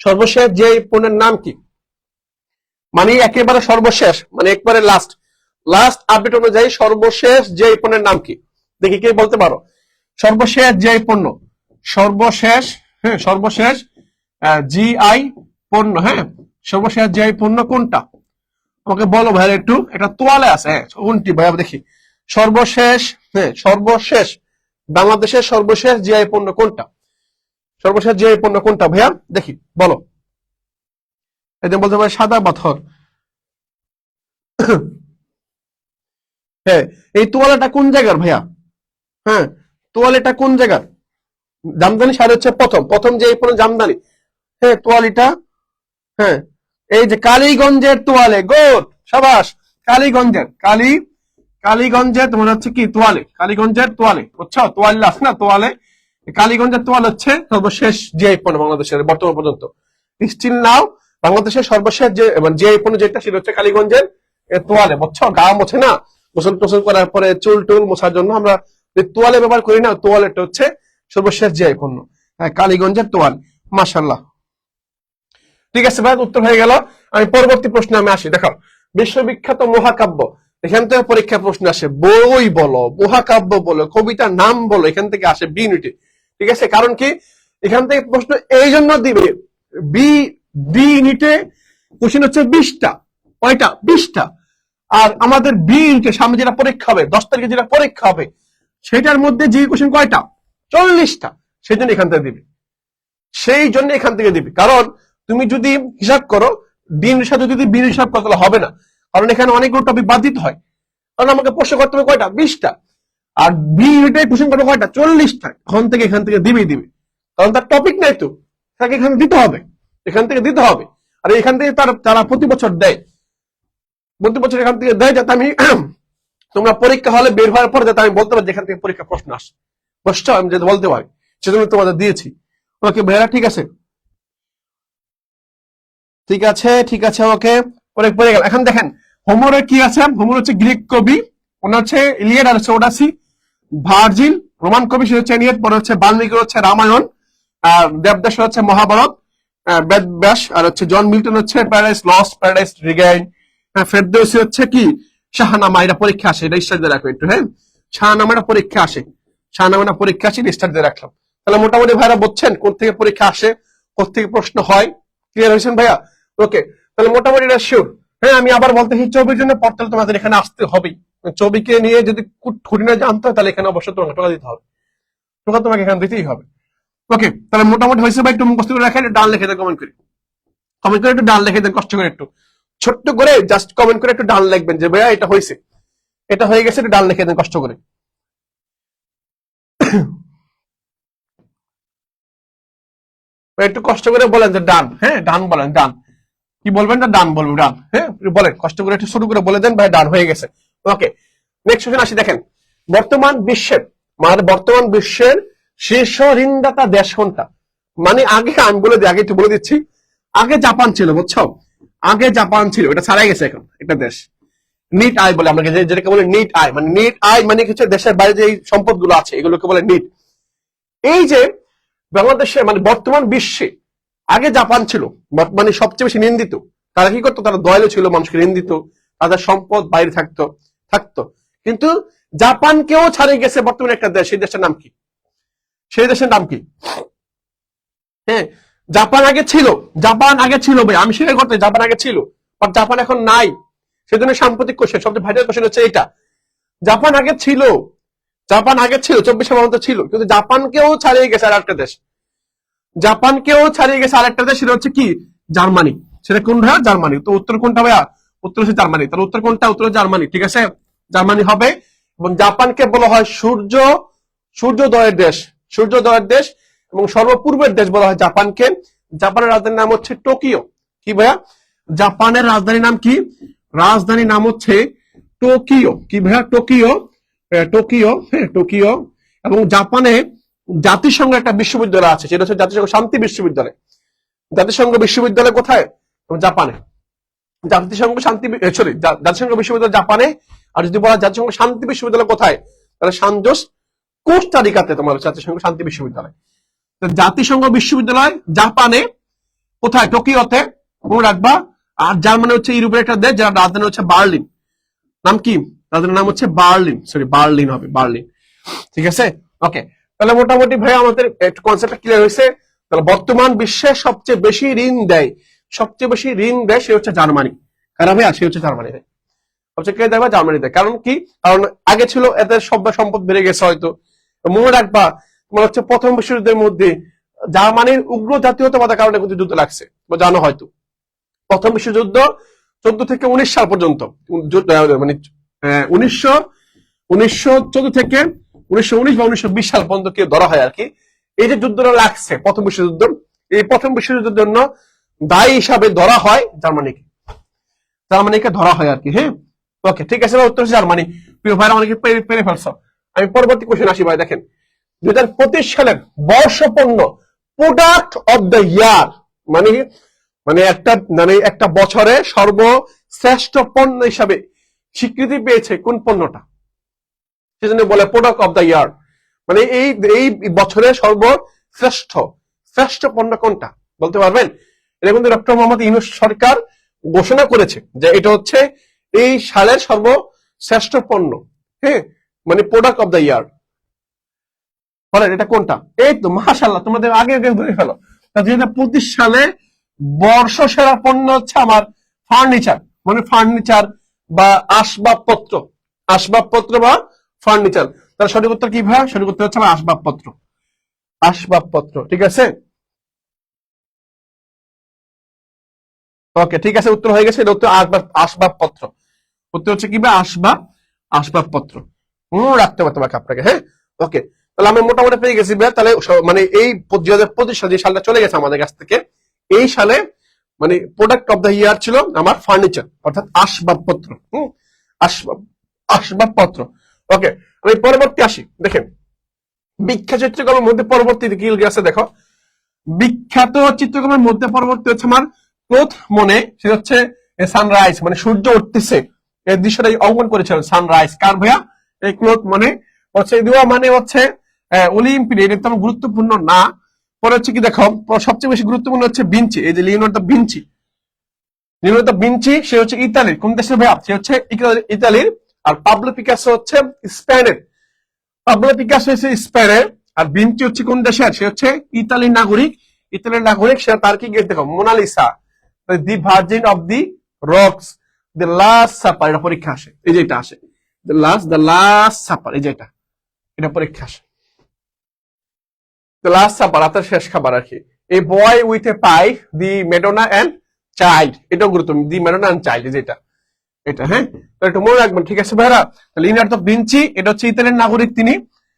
S1: সর্বশেষ জিআই পণ্যের নাম কি, মানে একেবারে সর্বশেষ, মানে একবারে লাস্ট আপডেট অনুযায়ী সর্বশেষ জিআই পণ্যের নাম কি, দেখি কে বলতে পারো। সর্বশেষ জিআই পণ্য, সর্বশেষ, হ্যাঁ, সর্বশেষ জিআই পণ্য, হ্যাঁ, সর্বশেষ জিআই পণ্য কোনটা, আমাকে বলো ভাইয়া একটু, একটা তোয়ালে আছে, হ্যাঁ, কোনটি ভাইয়া দেখি, সর্বশেষ, হ্যাঁ, সর্বশেষ বাংলাদেশের সর্বশেষ জিআই পণ্য কোনটা, সর্বশেষ জিআই পণ্য কোনটা ভাইয়া, দেখি বলো। একদম বলতে পারে সাদা পাথর, হ্যাঁ, এই তোয়ালেটা কোন জায়গার ভাইয়া, হ্যাঁ, তোয়ালেটা কোন জায়গার, জামদানি শাড়ি হচ্ছে প্রথম যে এই পণ্য জামদানি, হ্যাঁ, তোয়ালিটা, হ্যাঁ, এই যে কালীগঞ্জের তোয়ালে, গোড, সাবাস, কালীগঞ্জের, কালীগঞ্জের তোমার হচ্ছে কি তোয়ালে, কালীগঞ্জের তোয়ালে, বুঝছো, তোয়ালে আছে না, তোয়ালে, কালীগঞ্জের তোয়াল হচ্ছে সর্বশেষ জিআই পণ্য বাংলাদেশের বর্তমান পর্যন্ত, স্টিল নাও বাংলাদেশের সর্বশেষ যে জিআই পণ্য যেটা, সেটা হচ্ছে কালীগঞ্জের তোয়ালে, বুঝছো, গা মোছে না, গোসল টোসল করার পরে চুল টুল মোছার জন্য আমরা যে তোয়ালে ব্যবহার করি না, তোয়ালেটা হচ্ছে সর্বশেষ জিআই পণ্য, হ্যাঁ, কালীগঞ্জের তোয়াল, মাশাআল্লাহ। ঠিক আছে ভাই, উত্তর হয়ে গেল। আমি পরবর্তী প্রশ্নে আমি আসি, দেখো বিশ্ববিখ্যাত মহাকাব্য, এখান থেকে পরীক্ষা প্রশ্ন আসে, বই বলো, মহাকাব্য বলো, কবিতার নাম বলো, এখান থেকে আসে বি ইউনিটে, ঠিক আছে। কারণ কি, এখান থেকে প্রশ্ন এই জন্য দিবে, বি বি ইউনিটে কোশ্চেন হচ্ছে 20টা, কয়টা, 20টা। আর আমাদের বি ইউনিটে সামনে যেটা পরীক্ষা হবে, 10 তারিখে যেটা পরীক্ষা হবে, সেটার মধ্যে যে কোশ্চেন কয়টা, 40টা, সেই জন্য এখান থেকে দিবে, সেই জন্য এখান থেকে দিবে। কারণ তুমি যদি হিসাব করো, দিনের সাথে যদি বির হিসাব করো তাহলে হবে না, কারণ এখানে অনেকগুলো টপিক বাদ দিতে হয়, কারণ আমাকে প্রশ্ন করতে হবে কয়টা, 20টা, আর বি ইউনিটে কোশ্চেন করবে কয়টা, 40টা, এখান থেকে দিবেই দিবে, কারণ তার টপিক নাই তো, তাকে এখানে দিতে হবে, এখান থেকে দিতে হবে। আর এখান থেকে তারা প্রতি বছর দেয়, প্রতি বছর এখান থেকে দেয়, যাতে আমি তোমরা পরীক্ষা হলে বের হওয়ার পর যাতে আমি বলতে পারি যেখান থেকে পরীক্ষা প্রশ্ন আসে, বুঝছো, আমি যাতে বলতে পারি, সেজন্য তোমাদের দিয়েছি। ওকে ভাইরা, ঠিক আছে ঠিক আছে ঠিক আছে, ওকে পরে পরে গেল। এখন দেখেন হোমরে কি আছে, হোমর হচ্ছে গ্রিক কবি, ওনার হচ্ছে ইলিয়াড আর হচ্ছে ওডাসি। ভার্জিল রোমান কবি, সে হচ্ছে এনিয়েড, পরে হচ্ছে বাল্মীকি হচ্ছে রামায়ণ, আর দেবদাস হচ্ছে মহাভারত, বেদব্যাস, আর হচ্ছে জন মিল্টন হচ্ছে paradise lost, paradise Regain, Ferdousi হচ্ছে কি শাহনামা। এটা পরীক্ষা আসে, এটা স্টার্ট দিয়ে রাখো একটু, হ্যাঁ শাহনামাটা পরীক্ষা আসে, শাহনামাটা পরীক্ষা আসে, স্টার্ট দিয়ে রাখলাম। তাহলে মোটামুটি ভাইরা বুঝছেন কোন থেকে পরীক্ষা আসে, কোথা থেকে প্রশ্ন হয়, ক্লিয়ার হয়েছেন ভাইয়া? ওকে, তাহলে মোটামুটি এটা শিওর। হ্যাঁ আমি আবার বলতে চাই, ছবির জন্য পড়তে তোমাদের এখানে আসতে হবে। ছবিকে নিয়ে যদি খুঁটিনা জানতে হয় তাহলে এখানে অবশ্যই তোমাকে টাকা দিতে হবে, টাকা তোমাকে এখানে দিতেই হবে। ওকে, তাহলে মোটামুটি হয়েছে ভাই, একটু মুখস্থ করে রাখেন, ডান লিখে দেন, কমেন্ট করে, কমেন্ট করে একটু ডান লিখে দেন, কষ্ট করে একটু ছোট্ট করে জাস্ট কমেন্ট করে একটু ডান লিখবেন যে ভাইয়া এটা হয়েছে, এটা হয়ে গেছে, একটু ডান লিখে দেন কষ্ট করে। একটু কষ্ট করে বলেন যে ডান, হ্যাঁ ডান বলেন, ডান কি বলবেন না, ডান বলবেন, ডান, হ্যাঁ বলেন কষ্ট করে একটু শুরু করে বলে দেন ভাই ডান হয়ে গেছে। ওকে, নেক্সট কোশ্চেন আসি। দেখেন বর্তমান বিশ্বের, মানে বর্তমান বিশ্বের শীর্ষ ঋণদাতা দেশ কোনটা? মানে আগে আমি বলে দিই, আগে একটু বলে দিচ্ছি, আগে জাপান ছিল, বুঝছো, আগে জাপান ছিল, এটা ছাড়াই গেছে এখন একটা দেশ। নিট আয় বলে আমরা যেটাকে বলে নিট আয়, মানে নিট আয় মানে হচ্ছে দেশের বাইরে যে সম্পদ গুলো আছে এগুলোকে বলে নিট। এই যে বাংলাদেশে মানে বর্তমান বিশ্বে আগে জাপান ছিল মানে সবচেয়ে বেশি নিন্দিত। তারা কি করতো, তারা দয়ালু ছিল, মানুষকে ঋণ দিত, তাদের সম্পদ বাইরে থাকতো। কিন্তু জাপানকেও ছাড়িয়ে গেছে বর্তমানে একটা দেশ, সেই দেশের নাম কি? সেই দেশের নাম কি? হ্যাঁ জাপান আগে ছিল, জাপান আগে ছিল ভাই, আমি স্বীকার করতে, জাপান আগে ছিল, বাট জাপান এখন নাই। সেজন্য সাম্প্রতিক কোশ্চেন, সবচেয়ে ভাইরাল কোশ্চেন হচ্ছে এটা, জাপান আগে ছিল, জাপান আগে ছিল 24 মতো ছিল, কিন্তু জাপানকেও ছাড়িয়ে গেছে আর একটা দেশ, জাপানকেও ছাড়িয়ে গেছে আরেকটা দেশ, সেটা হচ্ছে কি জার্মানি। সেটা কোন ভাইয়া? জার্মানি। তো উত্তর কোনটা ভাইয়া? উত্তর হচ্ছে জার্মানি। তাহলে উত্তর কোনটা? উত্তর জার্মানি, ঠিক আছে জার্মানি হবে। এবং জাপানকে বলা হয় সূর্যোদয়ের দেশ, সূর্যোদয়ের দেশ এবং সর্বপূর্বের দেশ বলা হয় জাপানকে। জাপানের রাজধানীর নাম হচ্ছে টোকিও। কি ভাইয়া? জাপানের রাজধানীর নাম কি? রাজধানীর নাম হচ্ছে টোকিও। কি ভাইয়া? টোকিও, টোকিও, হ্যাঁ টোকিও। এবং জাপানে জাতিসংঘ একটা বিশ্ববিদ্যালয় আছে, সেটা হচ্ছে জাতিসংঘ শান্তি বিশ্ববিদ্যালয়। জাতিসংঘ বিশ্ববিদ্যালয় কোথায়? জাপানে। জাতিসংঘ শান্তি সরি জাতিসংঘ বিশ্ববিদ্যালয় জাপানে। আর যদি বলা জাতিসংঘ শান্তি বিশ্ববিদ্যালয় কোথায়, তাহলে সানজোস কোস্টারিকাতে তোমার জাতিসংঘ শান্তি বিশ্ববিদ্যালয়। জাতিসংঘ বিশ্ববিদ্যালয় জাপানে, কোথায়? টোকিওতে, মনে রাখবা। আর জার্মানি হচ্ছে ইউরোপের একটা দেশ, যার রাজধানী হচ্ছে বার্লিন। নাম কি? রাজধানীর নাম হচ্ছে বার্লিন, সরি বার্লিন হবে, বার্লিন, ঠিক আছে। ওকে, তাহলে মোটামুটি ভাই আমাদের কনসেপ্টটা ক্লিয়ার হয়েছে। তাহলে বর্তমান বিশ্বে সবচেয়ে বেশি ঋণ দেয়, সবচেয়ে বেশি ঋণ দেয় সে হচ্ছে জার্মানি। কারণ ভাইয়া সে হচ্ছে জার্মানি দেয়, সবচেয়ে কে দেয়? জার্মানি দেয়। কারণ কি? কারণ আগে ছিল, এদের সভ্য সম্পদ বেড়ে গেছে হয়তো। মনে রাখবা তোমার হচ্ছে প্রথম বিশ্বযুদ্ধের মধ্যে জার্মানির উগ্র জাতীয়তাবাদের কারণে কিন্তু যুদ্ধ লাগছে, জানো হয়তো। প্রথম বিশ্বযুদ্ধ 14 থেকে 19 সাল পর্যন্ত, মানে 1914 থেকে 1919 বা 1920 সাল পর্যন্ত কেউ ধরা হয় আর কি। এই যে যুদ্ধটা লাগছে প্রথম বিশ্বযুদ্ধ, এই প্রথম বিশ্বযুদ্ধের জন্য দায়ী হিসাবে ধরা হয় জার্মানিকে, জার্মানিকে ধরা হয় আর কি। হ্যাঁ ওকে, ঠিক আছে, উত্তর হচ্ছে জার্মানি। প্রিয় ভাইরা অনেকে পেরে ফেলছ। আমি পরবর্তী কোশ্চেন আসি ভাই। দেখেন 2025 সালের বর্ষপণ্য প্রোডাক্ট অফ দ্য ইয়ার মানে একটা বছরে সর্বশ্রেষ্ঠ পণ্য হিসাবে স্বীকৃতি পেয়েছে কোন পণ্যটা? সেজন্য বলে প্রোডাক্ট অফ দ্য ইয়ার, মানে এই বছরের শ্রেষ্ঠ পণ্য কোনটা বলতে পারবেন? এটা কিন্তু ডক্টর মোহাম্মদ ইউনূস সরকার ঘোষণা করেছে যে এটা হচ্ছে এই সালের সর্বশ্রেষ্ঠ পণ্য। হ্যাঁ, মানে প্রোডাক্ট অফ দ্য ইয়ার, বলেন এটা কোনটা? এই তো মাশাআল্লাহ, তোমাদের আগে ধরে ফেলো। 2025 সালে বর্ষ সেরা পণ্য হচ্ছে আমার ফার্নিচার, মানে ফার্নিচার বা আসবাবপত্র বা ফার্নিচার। তার সঠিক উত্তর কি ভাই? সঠিক উত্তর হচ্ছে আসবাবপত্র, ঠিক আছে। ওকে, ঠিক আছে, উত্তর হয়ে গেছে, এটা উত্তর আসবাবপত্র। উত্তর হচ্ছে কি ভাই? আসবাবপত্র। মনে রাখতে হবে তোমাকে, আপনাকে। হ্যাঁ ওকে, তাহলে আমি মোটামুটি পেয়ে গেছি ভাই। তাহলে মানে এই 2025 সালে যে সালটা চলে গেছে আমাদের কাছ থেকে, এই সালে মানে প্রোডাক্ট অফ দ্য ইয়ার ছিল আমার ফার্নিচার, অর্থাৎ আসবাবপত্র। আসবাবপত্র। ওকে, আমি পরবর্তী আসি। দেখেন বিখ্যাত চিত্রকর্মের মধ্যে পরবর্তী কি আছে দেখো, বিখ্যাত চিত্রকর্মের মধ্যে পরবর্তী হচ্ছে আমার ক্লোথ মনে, সেটা হচ্ছে সানরাইজ, মানে সূর্য উঠতেছে এই দৃশ্যটা অঙ্কন করেছিল। সানরাইজ কার ভাইয়া? এই ক্লোথ মনে। হচ্ছে দুয়া মানে হচ্ছে অলিম্পিয়াড, এটা তেমন গুরুত্বপূর্ণ না। পরে হচ্ছে কি দেখো, সবচেয়ে বেশি গুরুত্বপূর্ণ হচ্ছে ভিঞ্চি, এই যে লিওনার্দো ভিঞ্চি। লিওনার্দো ভিঞ্চি সে হচ্ছে ইতালির। কোন দেশের ভাইয়া? সে হচ্ছে ইতালির। আর পাবলো পিকাসো হচ্ছে স্পেনের। পাবলো পিকাসো হচ্ছে স্পেনের, আর ভিঞ্চি হচ্ছে কোন দেশের? সে হচ্ছে ইতালির নাগরিক। ইতালির নাগরিক। সে তার কি গিয়ে দেখো, Mona Lisa, the Virgin of the Rocks, the Last Supper, এটা পরীক্ষা আসে। এই যে এটা আসে, দ্য লাস্ট সাপার, এই যে এটা পরীক্ষা আসে। দ্য লাস্ট সাপার, আপনার শেষ খাবার আর কি। A boy with a pie, the Madonna and child, এটাও গুরুত্বপূর্ণ। দি মেডোনা এন্ড চাইল্ড, যেটা এটা, হ্যাঁ, তো একটু মনে রাখবেন, ঠিক আছে ভাইরা? লিওনার্দো ভিঞ্চি, এটা হচ্ছে ইতালিয়ান নাগরিক তিনি।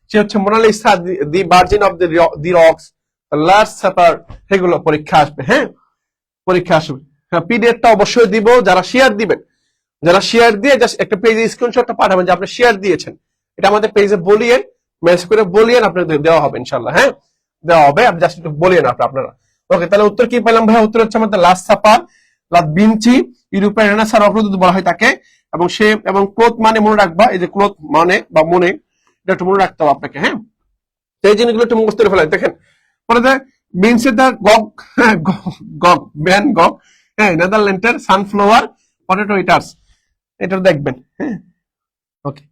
S1: সে হচ্ছে Mona Lisa, the Virgin of the Rocks, Last Supper, সেগুলো পরীক্ষা আসবে। হ্যাঁ, পরীক্ষা আসবে। হ্যাঁ, পিডিএফটা অবশ্যই দিব। যারা শেয়ার দিবেন, যারা শেয়ার দিয়ে জাস্ট একটা পেজে স্ক্রিনশটটা পাঠাবেন যে আপনি শেয়ার দিয়েছেন, এটা আমাদের পেজে বলিয়েন, মেসেজ করে বলিয়েন, আপনাদের দেওয়া হবে ইনশাল্লাহ। হ্যাঁ, দেওয়া হবে, আপনি জাস্ট একটু বলিয়েন আপনারা। ওকে, তাহলে উত্তর কি পেলাম ভাই? উত্তর হচ্ছে আমাদের লাস্ট সাপার, ভিঞ্চি, ইউরোপের রেনেসাঁ অগ্রদূত বলা হয় তাকে। এবং ক্লোথ মানে মনে রাখবা, এই যে ক্লোথ মানে বা মনে, এটা একটু মনে রাখতে হবে আপনাকে। হ্যাঁ, এই জিনিসগুলো একটু মুখস্থ করে ফেলাই। দেখেন পরে Vincent the Gogh, Gogh, van Gogh, হ্যাঁ, নেদারল্যান্ডের সানফ্লাওয়ার পটেটো ইটার্স, এটা দেখবেন। হ্যাঁ, ওকে,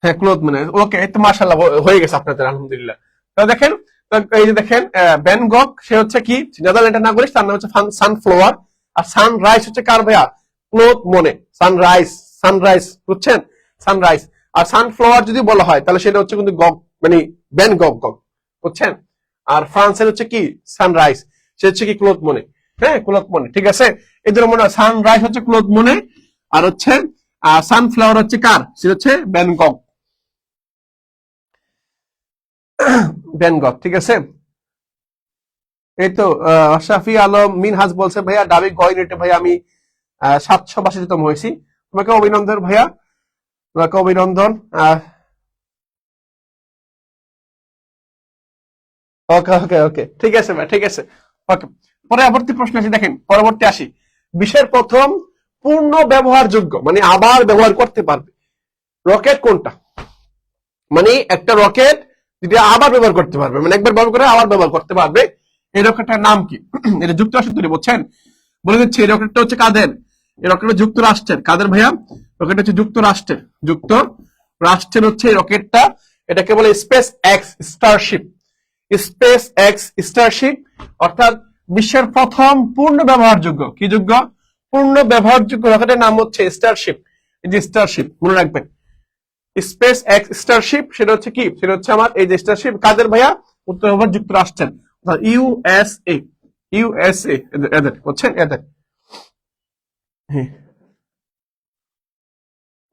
S1: হ্যাঁ, ক্লোথ মানে ওকে, তো মাশাআল্লাহ হয়ে গেছে আপনাদের, আলহামদুলিল্লাহ। তো দেখেন, এই যে দেখেন ভ্যান গগ, সে হচ্ছে কি নেদারল্যান্ডের নাগরিক, তার নাম হচ্ছে সানফ্লাওয়ার। আর সানরাইজ হচ্ছে কার ভাইয়া? ক্লোথ মনে, সানরাইজ, সানরাইজ, বুঝছেন? সানরাইজ। আর সানফ্লাওয়ার যদি বলা হয় তাহলে সেটা হচ্ছে কিন্তু গগ, মানে ভ্যান গগ, গগ, বুঝছেন? আর ফ্রান্সের হচ্ছে কি সানরাইজ, সে হচ্ছে কি ক্লোথ মনে। হ্যাঁ, ক্লোথ মনে, ঠিক আছে? এই ধরনের মনে হয় সানরাইজ হচ্ছে ক্লোথ মনে, আর হচ্ছে সানফ্লাওয়ার হচ্ছে কার? সে হচ্ছে ভ্যান গগ, ভ্যান গগ, ঠিক আছে? এই তো আশরাফি আলম মিনহাজ বলছে ভাইয়া ডাবি গয়নেটে ভাইয়া আমি 762তম হয়েছি। তোমাকে অভিনন্দন ভাইয়া, তোমাকে অভিনন্দন। ওকে ওকে ওকে, ঠিক আছে ভাই, ঠিক আছে। ওকে, পরবর্তী প্রশ্ন আসি। দেখেন, পরবর্তী আসি, বিশ্বের প্রথম পূর্ণ ব্যবহারযোগ্য, মানে আবার ব্যবহার করতে পারবে রকেট কোনটা? মানে একটা রকেট যেটা আবার ব্যবহার করতে পারবে, মানে একবার ব্যবহার করে আবার ব্যবহার করতে পারবে, এই রকেটটার নাম কি? এটা যুক্তরাষ্ট্র তৈরি, বুঝছেন? বলে দিচ্ছি, এই রকেটটা হচ্ছে কাদের? এই রকেটটা যুক্তরাষ্ট্রের। কাদের ভাইয়া? রকেট হচ্ছে যুক্তরাষ্ট্রের। যুক্তরাষ্ট্রের হচ্ছে এই রকেটটা। এটাকে বলে space x Starship. Space x Starship, অর্থাৎ বিশ্বের প্রথম পূর্ণ ব্যবহারযোগ্য, কি যোগ্য? পূর্ণ ব্যবহারযোগ্য রকেটের নাম হচ্ছে স্টারশিপ। এই যে স্টারশিপ, মনে রাখবেন, স্পেস এক্স স্টারশিপ, সেটা হচ্ছে কি? সেটা হচ্ছে আমার এই যে স্টারশিপ, কাদের ভাইয়া? উত্তর হবে যুক্তরাষ্ট্রের, ইউএসএ। ইউএসএ এদের, বুঝছেন? এদের।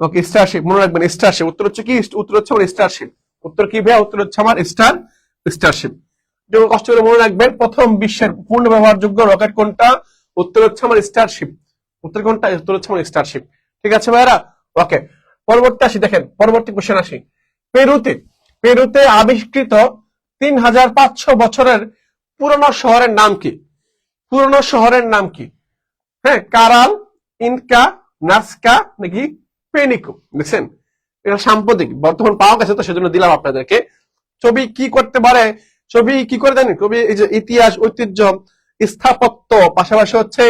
S1: ওকে, স্টারশিপ মনে রাখবেন, স্টারশিপ। উত্তর হচ্ছে কি? উত্তর হচ্ছে আমার স্টারশিপ। উত্তর কি ভাইয়া? উত্তর হচ্ছে আমার স্টারশিপ। কষ্ট করে মনে রাখবেন, প্রথম বিশ্বের পূর্ণ ব্যবহারযোগ্য রকেট কোনটা? উত্তর হচ্ছে আমার স্টারশিপ। উত্তর কোনটা? উত্তর হচ্ছে আমার স্টারশিপ। ঠিক আছে ভাইরা? ওকে, পরবর্তী আসি। দেখেন, পরবর্তী কোশ্চেন আসি। পেরুতে আবিষ্কৃত 3500 বছরের পুরনো শহরের নাম কি? পুরনো শহরের নাম কি? হ্যাঁ, কারাল, ইনকা, নাস্কা, নাকি পেনিকো? দেখছেন, এটা সাম্প্রতিক, বর্তমান পাওয়া গেছে, তো সেজন্য দিলাম আপনাদেরকে। ছবি কি করতে পারে? ছবি কি করে জানেন? ছবি এই যে ইতিহাস, ঐতিহ্য, স্থাপত্য, পাশাপাশি হচ্ছে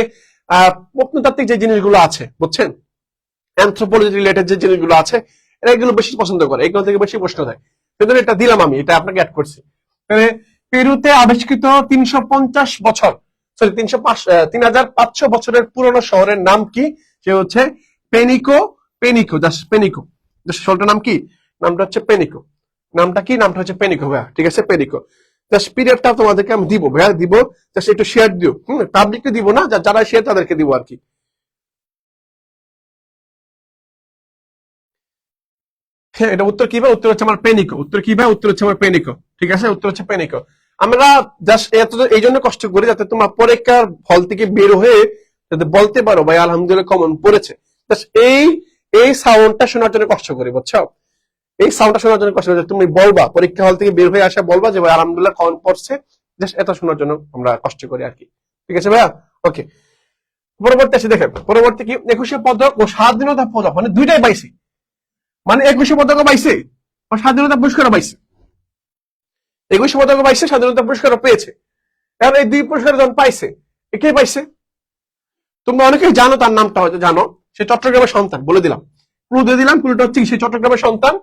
S1: প্রত্নতাত্ত্বিক যে জিনিসগুলো আছে, বুঝছেন, অ্যানথ্রোপোলজি রিলেটেড যে জিনিসগুলো আছে, এগুলো বেশি পছন্দ করে, এগুলো থেকে বেশি প্রশ্ন দেয়, সেজন্য এটা দিলাম আমি, এটা আপনাকে অ্যাড করছি। পেরুতে আবিষ্কৃত 350 বছর, সরি 3500 বছরের পুরনো শহরের নাম কি? সে হচ্ছে পেনিকো। পেনিকো, জাস্ট পেনিকো, শহরটার নাম কি? নামটা হচ্ছে পেনিকো। নামটা কি? নামটা হচ্ছে পেনিকো ভাইয়া, ঠিক আছে? পেনিকো। জাস্ট পিডিএফটা তোমাদেরকে আমি দিব ভাইয়া, দিব, জাস্ট একটু শেয়ার দিও। পাবলিককে দিব না, যারা শেয়ার তাদেরকে দিব আর কি। হ্যাঁ, এটা উত্তর কি ভাই? উত্তর হচ্ছে আমার পেনিকো। উত্তর কি ভাই? উত্তর হচ্ছে আমার পেনিকো, ঠিক আছে? উত্তর হচ্ছে পেনিকো। আমরা জাস্ট এত এই জন্য কষ্ট করি, যাতে তোমার পরীক্ষার ফল থেকে বের হয়ে যাতে বলতে পারো ভাই আলহামদুলিল্লাহ কমন পড়েছে। জাস্ট এই সাউন্ডটা শোনার জন্য কষ্ট করি, বুঝছো? এই সাউন্ডটা শোনার জন্য কষ্ট হচ্ছে, তুমি বলবা পরীক্ষা হল থেকে বের হয়ে আসা বলবা যে ভাই আলহামদুলিল্লাহ কখন পড়ছে, জাস্ট এটা শোনার জন্য আমরা কষ্ট করি আর কি। ঠিক আছে ভাইয়া? ওকে, পরবর্তী আসে দেখেন, পরবর্তী কি 21শে পদক ও স্বাধীনতা পদক, মানে দুইটাই পাইছে, মানে 21শে পদকও পাইছে আর স্বাধীনতা পুরস্কারও পাইছে। 21শে পদকও পাইছে, স্বাধীনতা পুরস্কারও পেয়েছে। এখন এই দুই পুরস্কার যখন পাইছে, কে পাইছে? তোমরা অনেকেই জানো, তার নামটা হয়তো জানো, সে চট্টগ্রামের সন্তান, বলে দিলাম, ক্লু দিয়ে দিলাম, ক্লুটা হচ্ছে সে চট্টগ্রামের সন্তান,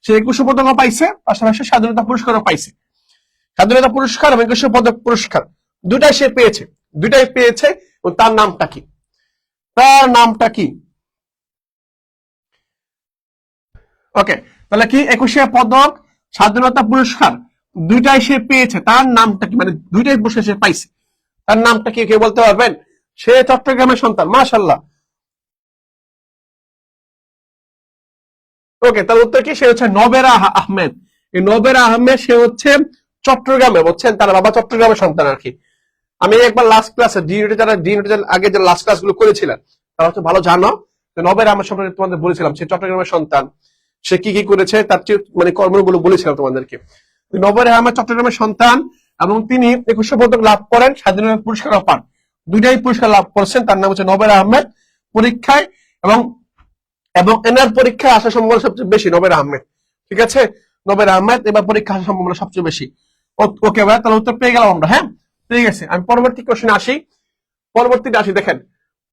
S1: সে 21শে পদকও পাইছে, পাশাপাশি স্বাধীনতা পুরস্কারও পাইছে। স্বাধীনতা পুরস্কার এবং 21শে পদক পুরস্কার দুটাই সে পেয়েছে, দুটাই পেয়েছে। এবং তার নামটা কি? তার নামটা কি? ওকে, তাহলে কি 21শে পদক, স্বাধীনতা পুরস্কার দুইটাই সে পেয়েছে, তার নামটা কি? মানে দুইটাই পুরস্কার সে পাইছে, তার নামটা কি? কে বলতে পারবেন? সে চট্টগ্রামের সন্তান, মাশাআল্লাহ। ওকে, তার উত্তর কি? সে হচ্ছে নবেরা আহমেদ। এই নবেরা আহমেদ, সে হচ্ছে চট্টগ্রামে, বুঝছেন, তার বাবা চট্টগ্রামের সন্তান আর কি। আমি একবার লাস্ট ক্লাসে আগে যে লাস্ট ক্লাস গুলো করেছিলেন তারা হচ্ছে ভালো জানো, নবেরা আহমেদ সম্পর্কে তোমাদের বলেছিলাম, সে চট্টগ্রামের সন্তান, সে কি কি করেছে তার মানে কর্মগুলো বলেছিলাম তোমাদেরকে। নবেরা আহমেদ চট্টগ্রামের সন্তান এবং তিনি 21শে পদক লাভ করেন, স্বাধীনতা পুরস্কারও পান, দুইটাই পুরস্কার লাভ করেছেন। তার নাম হচ্ছে নবেরা আহমেদ। পরীক্ষায় এবং এবং এনার পরীক্ষায় আসার সম্ভাবনা সবচেয়ে বেশি নবের আহমেদ। ঠিক আছে, নবের আহমেদ এবার পরীক্ষা আসার সম্ভাবনা সবচেয়ে বেশি। ওকে ভাই, তাহলে উত্তর পেয়ে গেলাম আমরা। হ্যাঁ, ঠিক আছে, আমি পরবর্তী কোশ্চেনে আসি। পরবর্তীতে আসি, দেখেন,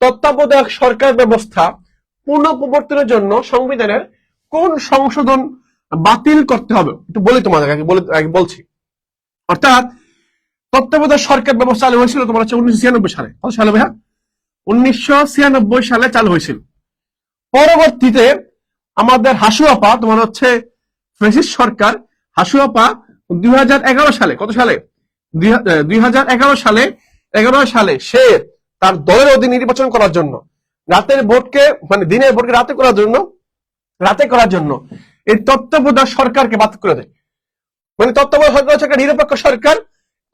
S1: তত্ত্বাবধায়ক সরকার ব্যবস্থা পুনঃপ্রবর্তনের জন্য সংবিধানের কোন সংশোধন বাতিল করতে হবে? একটু বলি তোমাদের, আগে বলছি। অর্থাৎ তত্ত্বাবধায়ক সরকার ব্যবস্থা চালু হয়েছিল তোমার হচ্ছে 1996 সালে। কত সালে ভাইয়া? 1996 সালে চালু হয়েছিল। পরবর্তীতে আমাদের হাসুয়াপা, তোমার হচ্ছে ফ্যাসিস্ট সরকার, হাসুয়াপা 2011 সালে, কত সালে? 2011 সালে সে তার দলের অধীনে নির্বাচন করার জন্য, রাতের ভোটকে মানে দিনের ভোটকে রাতে করার জন্য এই তত্ত্বাবধায়ক সরকারকে বাদ করে দেয়। মানে তত্ত্বাবধায়ক সরকার হচ্ছে একটা নিরপেক্ষ সরকার,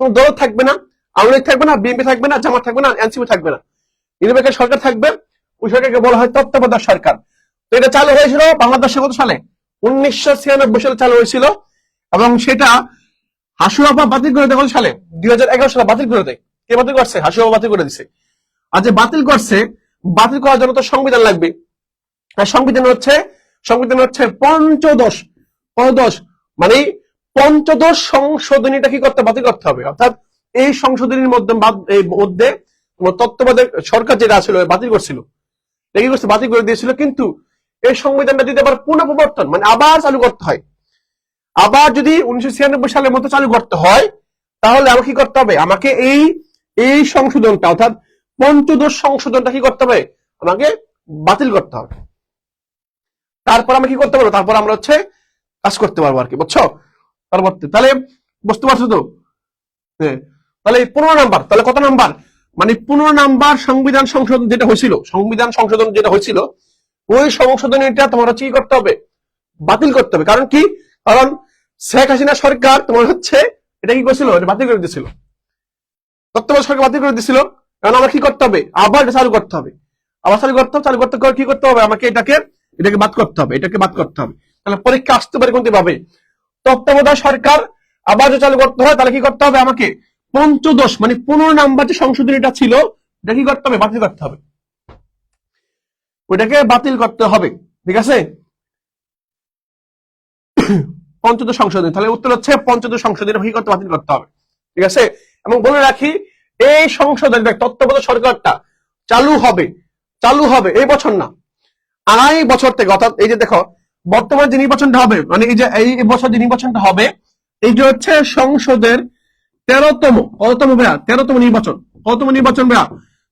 S1: কোন দল থাকবে না, আওয়ামী লীগ থাকবে না, বিএনপি থাকবে না, জামাত থাকবে না, এনসিপি থাকবে না, নিরপেক্ষ সরকার থাকবে। ওই সরকারকে বলা হয় তত্ত্বাবধায়ক সরকার। তো এটা চালু হয়েছিল বাংলাদেশে কত সালে? 1996 সালে চালু হয়েছিল। এবং সেটা হাসুয়াপা বাতিল করে দেয় কত সালে? 2011 সালে বাতিল করে দেয়। কে বাতিল করছে? হাসুয়াপা বাতিল করে দিছে। আর যে বাতিল করছে, বাতিল করার জন্য তো সংবিধান লাগবে। আর সংবিধান হচ্ছে পঞ্চদশ, মানে পঞ্চদশ সংশোধনীটা কি করতে, বাতিল করতে হবে। অর্থাৎ এই সংশোধনীর মধ্যে তত্ত্বাবধায়ক সরকার যেটা ছিল বাতিল করছিল, বাতিল করে দিয়েছিল। কিন্তু এই সংবিধানটা যদি আবার পুনঃপ্রবর্তন, মানে আবার চালু করতে হয়, আবার যদি 1996 সালের মতো চালু করতে হয়, তাহলে আমাকে কি করতে হবে? আমাকে এই সংশোধনটা, অর্থাৎ পঞ্চদশ সংশোধনটা কি করতে হবে? আমাকে বাতিল করতে হবে। তারপর আমি কি করতে পারবো? তারপর আমরা হচ্ছে কাজ করতে পারবো আর কি, বুঝছো? পরবর্তী, তাহলে বুঝতে পারছো তো? হ্যাঁ, তাহলে 15 নাম্বার, তাহলে কত নাম্বার? মানে 15 নাম্বার সংবিধান সংশোধন যেটা হয়েছিল, ওই সংশোধনীটা তোমার হচ্ছে কি করতে হবে? বাতিল করতে হবে। কারণ কি? কারণ শেখ হাসিনা সরকার তোমার হচ্ছে এটা কি করছিল? এটা বাতিল করে দিয়েছিল, তত্ত্বাবধায়ক সরকার বাতিল করে দিয়েছিল। কারণ আমার কি করতে হবে? আবার চালু করতে হবে, কি করতে হবে? আমাকে এটাকে বাদ করতে হবে, তাহলে পরীক্ষা আসতে পারে কোনটি ভাবে? তত্ত্বাবধায়ক সরকার আবার যদি চালু করতে হয়, তাহলে কি করতে হবে? আমাকে পঞ্চদশ মানে 15 নাম্বার যে সংশোধনীটা ছিল, এটা কি করতে হবে? বাতিল করতে হবে, ওইটাকে বাতিল করতে হবে। ঠিক আছে, পঞ্চদশ সংশোধনী। তাহলে উত্তর হচ্ছে পঞ্চদশ সংশোধনী কি করতে, বাতিল করতে হবে। ঠিক আছে, এবং বলে রাখি, এই সংশোধনী তত্ত্বাবধায়ক সরকারটা চালু হবে এই বছর না, আড়াই বছর থেকে। অর্থাৎ এই যে দেখো, বর্তমান যে নির্বাচনটা হবে, মানে এই বছর যে নির্বাচনটা হবে, এই যে হচ্ছে সংসদের 13তম ভাইয়া, 13তম নির্বাচন। কততম নির্বাচন ভাইয়া?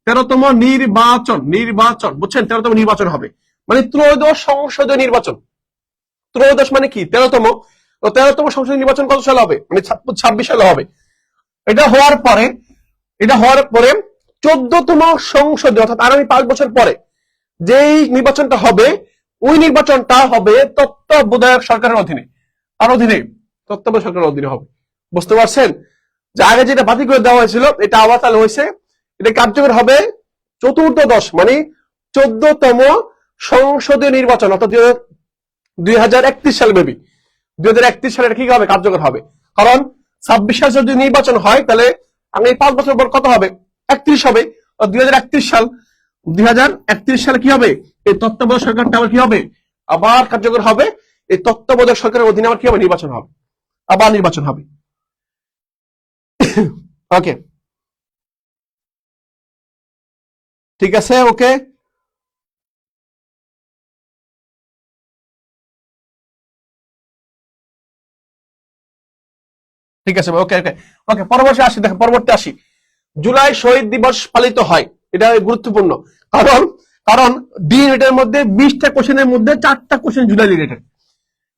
S1: 13তম নির্বাচন, বুঝছেন? 13তম নির্বাচন হবে, মানে ত্রয়োদশ সংসদীয় নির্বাচন। ত্রয়োদশ মানে কি? 13তম। 13তম সংসদীয় নির্বাচন কত সালে হবে? মানে 26 সালে হবে। এটা হওয়ার পরে 14তম সংসদে, অর্থাৎ আগামী 5 বছর পরে যেই নির্বাচনটা হবে, ওই নির্বাচনটা হবে তত্ত্বাবধায়ক সরকারের অধীনে, তত্ত্বাবধায়ক সরকারের অধীনে হবে। বুঝতে পারছেন যে আগে যেটা বাতিল করে দেওয়া হয়েছিল, এটা আবার চালু হয়েছে। এটা কার্যকর হবে 14দশ মানে 14তম সংসদীয় নির্বাচন, অর্থাৎ 2031 সাল বেবি, 2031 সালে কি হবে, কার্যকর হবে। কারণ 26 সাল যদি নির্বাচন হয় তাহলে আগামী 5 বছর পর কত হবে, 31 হবে। 2031 সালে কি হবে, এই তত্ত্বাবধায়ক সরকারটা আবার কি হবে, আবার কার্যকর হবে। এই তত্ত্বাবধায়ক সরকারের অধীনে আবার কি হবে, নির্বাচন হবে, আবার নির্বাচন হবে। ওকে, ঠিক আছে, ওকে। ঠিক আছে, ওকে ওকে ওকে, পরবর্তী আসি, দেখেন পরবর্তী আসি। জুলাই শহীদ দিবস পালিত হয়, এটা গুরুত্বপূর্ণ। কারণ কারণ ডি ইউনিটের মধ্যে 20টা কোশ্চেনের মধ্যে 4টা কোশ্চেন জুলাই রিলেটেড,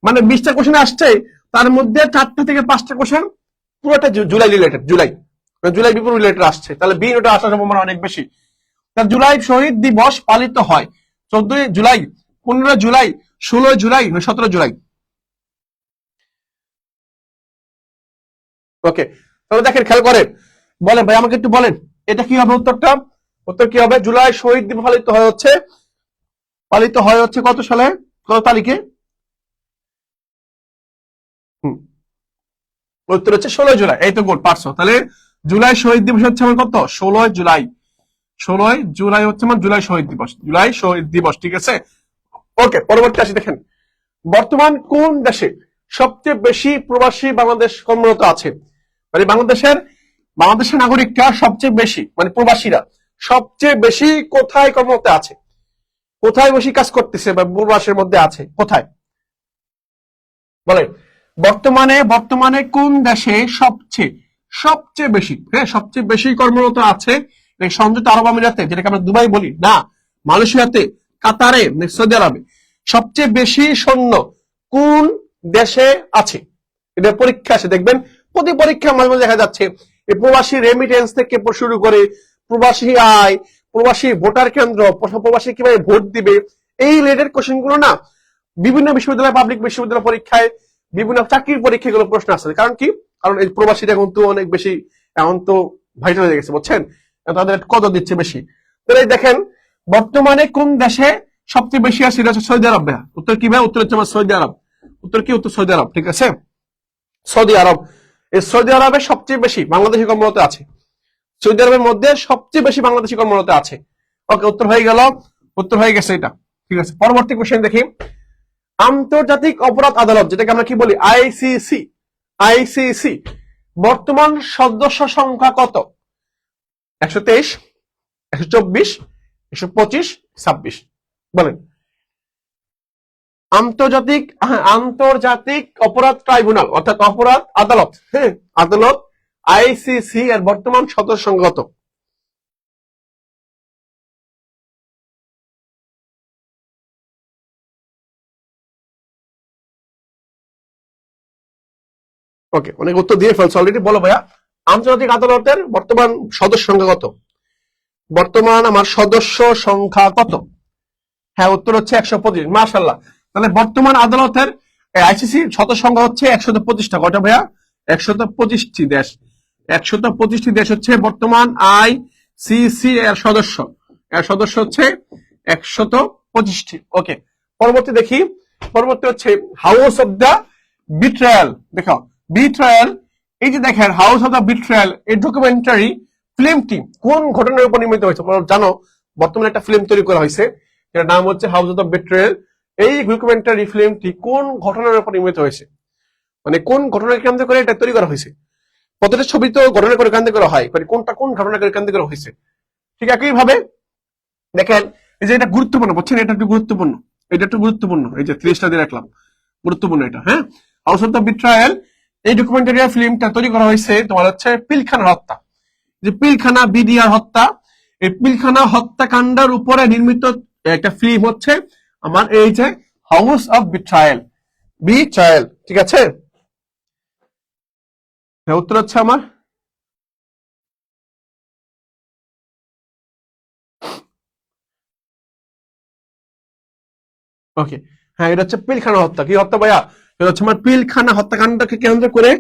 S1: মানে 20টা কোশ্চেন আসছে, তার মধ্যে 4টা থেকে 5টা কোশ্চেন পুরোটা জুলাই রিলেটেড, জুলাই বিপ্লব রিলেটেড আসছে, তাহলে বি ইউনিটে আসার সম্ভাবনা অনেক বেশি। জুলাই শহীদ দিবস পালিত হয় 14 জুলাই, 15 জুলাই, 16 জুলাই, 17 জুলাই। ওকে, তাহলে দেখেন, খেয়াল করেন, বলেন ভাই আমাকে একটু বলেন, এটা কি হবে উত্তরটা? উত্তর কি হবে? জুলাই শহীদ দিবস পালিত হয় হচ্ছে কত সালে, কত তারিখে? উত্তর হচ্ছে 16 জুলাই। এই তো গুড, পারছো। তাহলে জুলাই শহীদ দিবস হচ্ছে আমার কত, 16 জুলাই। 16 জুলাই হচ্ছে আমার জুলাই শহীদ দিবস, ঠিক আছে। ওকে, পরবর্তী আসি। দেখেন, বর্তমান কোন দেশে সবচেয়ে বেশি প্রবাসী বাংলাদেশ কর্মরত আছে? মানে বাংলাদেশের নাগরিকরা সবচেয়ে বেশি, মানে প্রবাসীরা সবচেয়ে বেশি কোথায় কর্মরত আছে, কোথায় বেশি কাজ করতেছে বা প্রবাসের মধ্যে আছে, কোথায় বলেন? বর্তমানে কোন দেশে সবচেয়ে বেশি, হ্যাঁ, সবচেয়ে বেশি কর্মরত আছে? সংযুক্ত আরব আমিরাতে, যেটাকে আমরা দুবাই বলি, না, মালয়েশিয়াতে, কাতারে, সৌদি আরবে। সবচেয়ে বেশি সৈন্য কোন দেশে আছে? এটা পরীক্ষা আসে, দেখবেন প্রতি পরীক্ষা মাঝে মাঝে দেখা যাচ্ছে এই প্রবাসী রেমিটেন্স থেকে শুরু করে প্রবাসী আয়, প্রবাসী ভোটার কেন্দ্র, প্রবাসী কিভাবে ভোট দিবে, এই রিলেটেড কোশ্চেন গুলো না বিভিন্ন বিশ্ববিদ্যালয়, পাবলিক বিশ্ববিদ্যালয় পরীক্ষায়, বিভিন্ন চাকরির পরীক্ষাগুলো প্রশ্ন আসে। কারণ কি? কারণ এই প্রবাসীরা এখন তো অনেক বেশি, এখন তো ভাইটাল হয়ে গেছে, বুঝছেন, তাদের কত দিচ্ছে বেশি। তাহলে দেখেন, বর্তমানে কোন দেশে সবচেয়ে বেশি আছে? সৌদি আরব। উত্তর কি ভাই? উত্তর হচ্ছে আমার সৌদি আরব। উত্তর কি? উত্তর সৌদি আরব, ঠিক আছে, সৌদি আরব। এই সৌদি আরবে সবচেয়ে বেশি বাংলাদেশি কর্মরত আছে, সৌদি আরবের মধ্যে সবচেয়ে বেশি বাংলাদেশি কর্মরত আছে। ওকে, উত্তর হয়ে গেল, উত্তর হয়ে গেছে এটা, ঠিক আছে। পরবর্তী কোশ্চেন দেখি, আন্তর্জাতিক অপরাধ আদালত, যেটাকে আমরা কি বলি, আইসিসি, বর্তমান সদস্য সংখ্যা কত? 123, 124, 125, 26, বলেন। আন্তর্জাতিক অপরাধ ট্রাইব্যুনাল, অর্থাৎ অপরাধ আদালত, হ্যাঁ, আদালত আইসিসি এর বর্তমান সদস্য সংখ্যা কত? ওকে, অনেক উত্তর দিয়ে ফেলছো অলরেডি, বলো ভাইয়া আন্তর্জাতিক আদালতের বর্তমান সদস্য সংখ্যা কত? বর্তমান আমার সদস্য সংখ্যা কত? হ্যাঁ, উত্তর হচ্ছে 125। মাশাআল্লাহ। তাহলে বর্তমান আদালতের আইসিসি সদস্য সংখ্যা হচ্ছে 125টা। কয়টা ভাইয়া? 125টি দেশ। 125টি দেশ হচ্ছে বর্তমান আইসিসি এর সদস্য। এর সদস্য হচ্ছে 125টি। ওকে, পরবর্তী দেখি। পরবর্তী হচ্ছে হাউস অফ দ্য বিট্রায়াল। দেখো, বিট্রায়াল, এই যে দেখেন হাউস অফ দ্য বিট্রায়াল, এই ডকুমেন্টারি ফিল্মটি কোন ঘটনার উপর নির্মিত হয়েছে? জানো, বর্তমানে একটা ফিল্ম তৈরি করা হয়েছে, এর নাম হচ্ছে হাউস অফ দ্য বিট্রায়াল। এই ডকুমেন্টারি ফিল্মটি কোন ঘটনার উপর নির্মিত হয়েছে? মানে কোন ঘটনাকে কেন্দ্র করে এটা তৈরি করা হয়েছে? প্রতিটা ছবি তো ঘটনা করে কেন্দ্র করা হয়, মানে কোনটা কোন ঘটনাকে কেন্দ্র করা হয়েছে? ঠিক একইভাবে দেখেন, এই যে এটা গুরুত্বপূর্ণ, বুঝছেন, এটা একটু গুরুত্বপূর্ণ, এই যে 30টা দিয়ে রাখলাম, গুরুত্বপূর্ণ এটা, হ্যাঁ। হাউস অফ দ্য বিট্রায়াল, এই ডকুমেন্টারি ফিল্মটা তৈরি করা হয়েছে তোমার হচ্ছে পিলখানা হত্যা, যে পিলখানা বিডিআর হত্যা, এই পিলখানা হত্যাকাণ্ডের উপরে নির্মিত একটা ফিল্ম হচ্ছে আমার এই যে হাউস অফ বিট্রায়াল, ঠিক আছে। উত্তর হচ্ছে আমার ওকে, হ্যাঁ, এটা হচ্ছে পিলখানা হত্যা। কি হত্যা ভাইয়া? এটা হচ্ছে আমার পিলখানা হত্যাকাণ্ডকে কেন্দ্র করে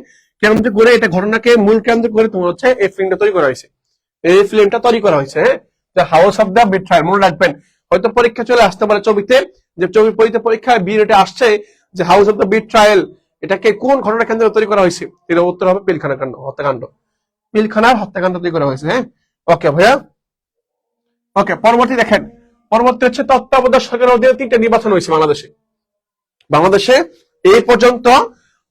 S1: এটা ঘটনাকে মূল কেন্দ্র করে তোমার হচ্ছে এই ফিল্মটা তৈরি করা হয়েছে, হ্যাঁ, the house of the betrayal. মনে রাখবেন, হয়তো পরীক্ষা চলে আসতে পারে ছবিতে, যে ছবি পরীক্ষায় বি রেটে আসছে যে house of the bit trial এটাকে কোন ঘটনা কেন্দ্রে তৈরি করা হয়েছে, এর উত্তর হবে পিলখানা কাণ্ড, হত্যাকাণ্ড, পিলখানার হত্যাকাণ্ড তৈরি করা হয়েছে। হ্যাঁ, ওকে ভাইয়া। ওকে, পরবর্তী দেখেন, পরবর্তী হচ্ছে তত্ত্বাবধায়ক সরকারের অধীনে 3টা নির্বাচন হয়েছে বাংলাদেশে এই পর্যন্ত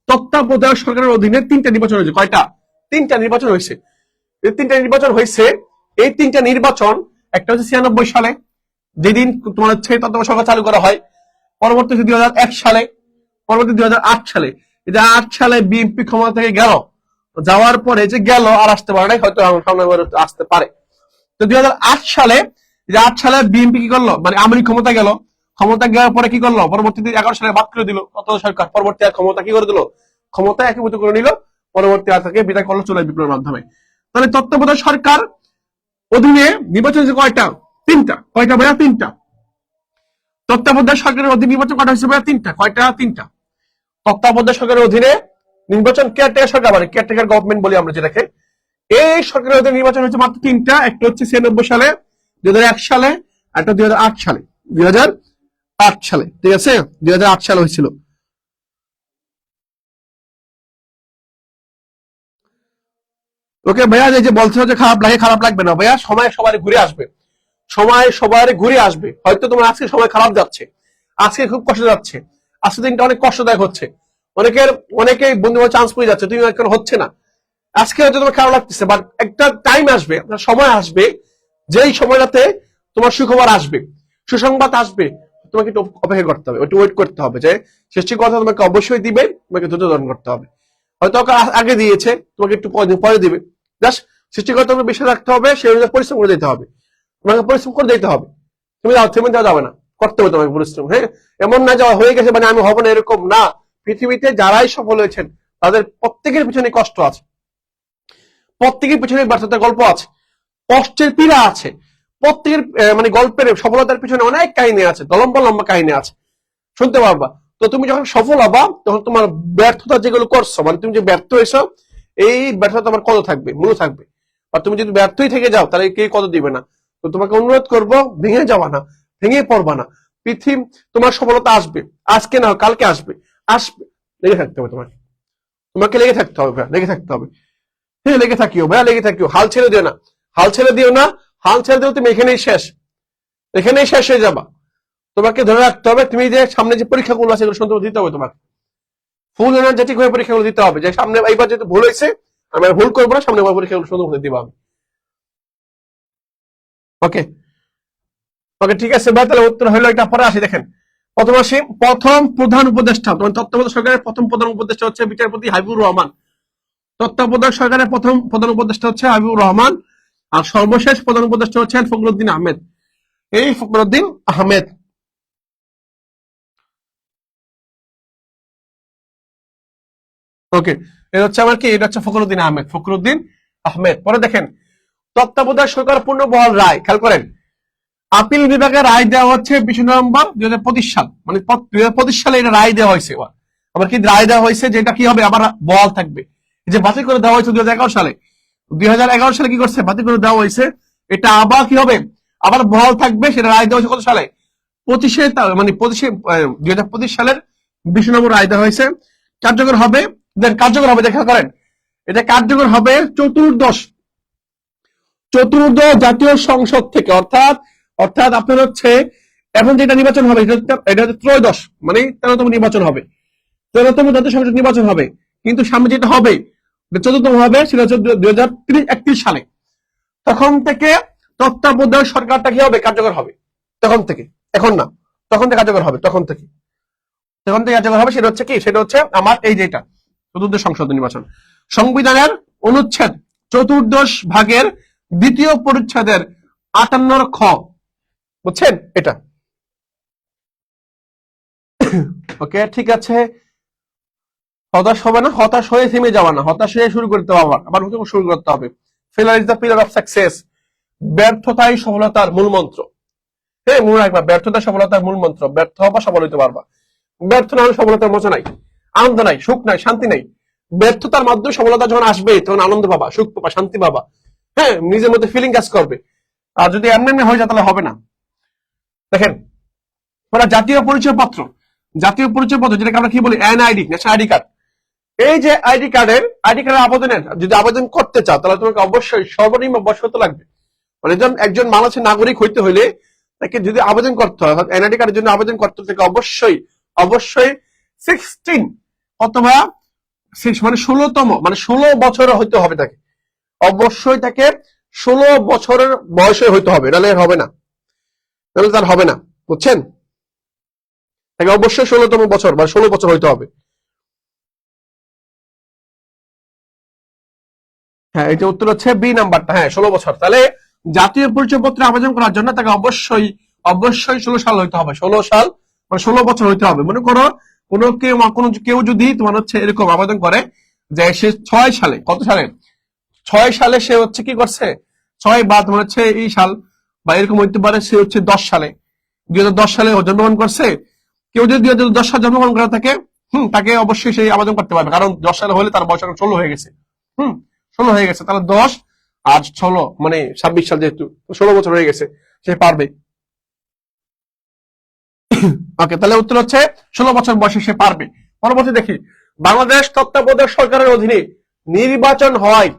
S1: তত্ত্বাবধায়ক সরকারের অধীনে 3টা নির্বাচন হয়েছে। কয়টা? 3টা নির্বাচন হয়েছে। এই 3টা নির্বাচন হয়েছে, এই 3টা নির্বাচন, একটা হচ্ছে 96 সালে যেদিন তোমার হচ্ছে তত্ত্বাবধায়ক সরকার চালু করা হয়, পরবর্তী 2001 সালে, পরবর্তী 2008 সালে। 2008 সালে বিএনপি ক্ষমতা থেকে গেল, যাওয়ার পরে যে গেল আর আসতে পারে নাই, হয়তো সামনে আসতে পারে। তো 2008 সালে, 8 সালে বিএনপি কি করলো, মানে আওয়ামী লীগ ক্ষমতা গেল, ক্ষমতা যাওয়ার পরে কি করলো, পরবর্তীতে 11 সালে বাদ করে দিল তত্ত্বাবধায়ক সরকার, পরবর্তী আর ক্ষমতা কি করে দিল, ক্ষমতা একীভূত করে নিল, পরবর্তী আর থেকে বিদায় করলো জুলাই বিপ্লবের মাধ্যমে। তাহলে তত্ত্বাবধায়ক সরকার অধীনে নির্বাচন হয়েছে কয়টা? 3টা। কয়টা ভাইয়া? 3টা। তত্ত্বাবধায়ক সরকারের অধীনে নির্বাচন কয়টা হয়েছে ভাইয়া? 3টা। কয়টা? 3টা। তত্ত্বাবধায়ক সরকারের অধীনে নির্বাচন কেয়ারটেকার সরকার, মানে কেয়ারটেকার গভর্নমেন্ট বলি আমরা যেটাকে, এই সরকারের অধীনে নির্বাচন হচ্ছে মাত্র 3টা। একটা হচ্ছে 96 সালে, 2001 সালে, একটা 2008 সালে। 2008 সালে, ঠিক আছে, 2008 সালে হয়েছিল। ওকে ভাইয়া, এই যে বলছো যে খারাপ লাগে, খারাপ লাগবে না ভাইয়া, সময় সবার ঘুরে আসবে, সময় সবার ঘুরে আসবে। হয়তো তোমার আজকে সময় খারাপ যাচ্ছে, আজকে খুব কষ্ট যাচ্ছে, আজকে দিনটা অনেক কষ্টদায়ক হচ্ছে, অনেকেই বন্ধু চান্স পেয়ে যাচ্ছে, তুমি এখন হচ্ছে না, আজকে হয়তো তোমার খারাপ লাগতেছে, বাট একটা টাইম আসবে, সময় আসবে, যেই সময়টাতে তোমার সুখবর আসবে, সুসংবাদ আসবে, তোমাকে একটু অপেক্ষা করতে হবে, একটু ওয়েট করতে হবে, যে সৃষ্টিকর্তা তোমাকে অবশ্যই দিবে, তোমাকে ধৈর্য ধারণ করতে হবে। হয়তো আগে দিয়েছে, তোমাকে একটু পরে দিবে, জাস্ট সৃষ্টিকর্তা তোমাকে বিশ্বাস রাখতে হবে, সেই অনুযায়ী পরিশ্রম করে দিতে হবে, তোমাকে পরিশ্রম করে দিতে হবে, তুমি থেমে দেওয়া যাবে না, করতে হবে তোমাকে পরিশ্রম। হ্যাঁ, এমন না যাওয়া হয়ে গেছে মানে আমি হবো না, এরকম না। পৃথিবীতে যারাই সফল হয়েছেন তাদের প্রত্যেকের পিছনে কষ্ট আছে, প্রত্যেকের পিছনে ব্যর্থতার গল্প আছে, কষ্টের পীড়া আছে, প্রত্যেকের মানে গল্পের সফলতার পিছনে অনেক কাহিনী আছে, লম্বা লম্বা কাহিনী আছে, শুনতে পারবা। তো তুমি যখন সফল হবা তখন তোমার ব্যর্থতা যেগুলো করছো, মানে তুমি যে ব্যর্থ হয়েছো, এই ব্যর্থতা তোমার কত থাকবে, মূল্য থাকবে। আর তুমি যদি ব্যর্থই থেকে যাও তাহলে কে কত দিবে না। তো তোমাকে অনুরোধ করবো, ভেঙে যাওয়া না, ভেঙে পড়বা না। পৃথিবী, তোমার সফলতা আসবে, আজকে না কালকে আসবে, আসবে, লেগে থাকতে হবে তোমাকে, তোমাকে লেগে থাকতে হবে ভাইয়া, লেগে থাকতে হবে। হ্যাঁ, লেগে থাকিও ভাইয়া, লেগে থাকিও, হাল ছেড়ে দিও না, হাল ছেড়ে দিও না, হাল ছেড়ে দিও তুমি এখানেই শেষ, এখানেই শেষ হয়ে যাবা। তোমাকে ধরে রাখতে হবে, তুমি যে সামনে যে পরীক্ষাগুলো আছে এগুলো সুন্দর দিতে হবে, তোমাকে ফুল এনার্জেটিক হয়ে পরীক্ষাগুলো দিতে হবে, যে সামনে এইবার যেহেতু ভুল হয়েছে আমি ভুল করবো না, সামনে পরীক্ষাগুলো সুন্দর করে দিব আমি। ওকে, ওকে, ঠিক আছে ভাই, তাহলে উত্তর হলো এটা। পরে আসি, দেখেন প্রথম আসি, প্রথম প্রধান উপদেষ্টা, তোমার তত্ত্বাবধায়ক সরকারের প্রথম প্রধান উপদেষ্টা হচ্ছে বিচারপতি হাবিবুর রহমান। তত্ত্বাবধায়ক সরকারের প্রথম প্রধান উপদেষ্টা হচ্ছে হাবিবুর রহমান, আর সর্বশেষ প্রধান উপদেষ্টা হচ্ছেন ফখরুদ্দিন আহমেদ। এই ফখরুদ্দিন আহমেদ, ওকে, এটা হচ্ছে আমার কি, এটা হচ্ছে ফখরুদ্দিন আহমেদ, ফখরুদ্দিন আহমেদ। পরে দেখেন তত্ত্বাবধায়ক সরকার পূর্ণবহাল রায়, খেয়াল করেন, আপিল বিভাগে রায় দেওয়া হচ্ছে 20 নভেম্বর 2025 সাল, মানে 2025 সালে এটা রায় দেওয়া হয়েছে। আবার কি রায় দেওয়া হয়েছে যে এটা কি হবে, আবার বহাল থাকবে, যে বাতিল করে দেওয়া হয়েছে 2011 সালে, 2011 সালে কি করছে, বাতিল করে দেওয়া হয়েছে, এটা আবার কি হবে, আবার বহাল থাকবে, সেটা রায় দেওয়া হয়েছে কত সালে, 25-এ, মানে 2025 সালের 20 নম্বর রায় দেওয়া হয়েছে। কার্যকর হবে, কার্যকর হবে, দেখা করেন, এটা কার্যকর হবে চতুর্দশ জাতীয় সংসদ থেকে, অর্থাৎ অর্থাৎ আপনার হচ্ছে এখন যেটা নির্বাচন হবে এটা হচ্ছে ত্রয়োদশ, মানে 13তম নির্বাচন হবে, 13তম জাতীয় সংসদ নির্বাচন হবে। কিন্তু সামনে যেটা হবে 14তম হবে, সেটা হচ্ছে 2031 সালে। তখন থেকে তত্ত্বাবধায়ক সরকারটা কি হবে, কার্যকর হবে, তখন থেকে, এখন না, তখন থেকে কার্যকর হবে, তখন থেকে কার্যকর হবে। সেটা হচ্ছে কি, সেটা হচ্ছে আমার এই যেটা চতুর্দশ সংসদ নির্বাচন, সংবিধানের অনুচ্ছেদ 14 দ্বিতীয় পরিচ্ছেদের 58 খ, বুঝছেন এটা? ওকে, ঠিক আছে, হতাশ হবে না, হতাশ হয়ে থেমে যাওয়া না, হতাশ হয়ে শুরু করতে হবে, আবার শুরু করতে হবে। Failure is the pillar of success, ব্যর্থতাই সফলতার মূল মন্ত্র। হ্যাঁ, মনে রাখবা, ব্যর্থতা সফলতার মূল মন্ত্র, ব্যর্থ হবা সফল হইতে পারবা, ব্যর্থ না হলে সফলতার মজা নাই, আনন্দ নাই, সুখ নাই, শান্তি নাই। ব্যর্থতার মাধ্যমে সফলতা যখন আসবে তখন আনন্দ পাবা, সুখ পাবা, শান্তি পাবা, হ্যাঁ, নিজের মধ্যে ফিলিং কাজ করবে। আর যদি এমনি এমনি হয়ে যায় তাহলে হবে না। দেখেন ওরা জাতীয় পরিচয় পত্র, যেটাকে আমরা কি বলি এনআইডি, ন্যাশনাল আইডি কার্ড। এই যে আইডি কার্ডের আবেদনের যদি আবেদন করতে চাও তাহলে তোমাকে অবশ্যই সর্বনিম্ন বয়স কত লাগবে, মানে একজন বাংলাদেশের নাগরিক হইতে হলে তাকে যদি আবেদন করতে হয় এনআইডি কার্ডের জন্য আবেদন করতে তাকে অবশ্যই 16 অথবা মানে 16তম মানে 16 বছর হইতে হবে তাকে, অবশ্যই তাকে 16 বছরের বয়সে হইতে হবে, নাহলে হবে না, নাহলে তার হবে না, বুঝছেন? তাকে অবশ্যই 16তম বছর বা 16 বছর হইতে হবে। হ্যাঁ, এটা উত্তর হচ্ছে বি নাম্বারটা, হ্যাঁ 16 বছর। তাহলে জাতীয় পরিচয়পত্রে আবেদন করার জন্য তাকে অবশ্যই 16 সাল হইতে হবে, 16 সাল মানে 16 বছর হইতে হবে। মনে করো কেউ যদি তোমার হচ্ছে এরকম আবেদন করে যে সে 6 সালে, কত সালে, 6 সালে সে হচ্ছে কি করছে, 6 বা তোমার হচ্ছে এই সাল বা এরকম হইতে পারে সে হচ্ছে 10 সালে, 2010 সালে জন্মগ্রহণ করছে। কেউ যদি 2010 সালে জন্মগ্রহণ করে থাকে, তাকে অবশ্যই সেই আবেদন করতে পারবে, কারণ 10 সালে হলে তার বয়স 16 হয়ে গেছে। 16 হয়ে গেছে, তাহলে 10 আর 16 মানে 26 সাল, যেহেতু 16 বছর হয়ে গেছে, সে পারবে। ওকে, তাহলে উত্তর হচ্ছে 16 বছর বয়সে সে পারবে। পরবর্তী দেখি, বাংলাদেশ তত্ত্বাবধায়ক সরকারের অধীনে নির্বাচন হয়,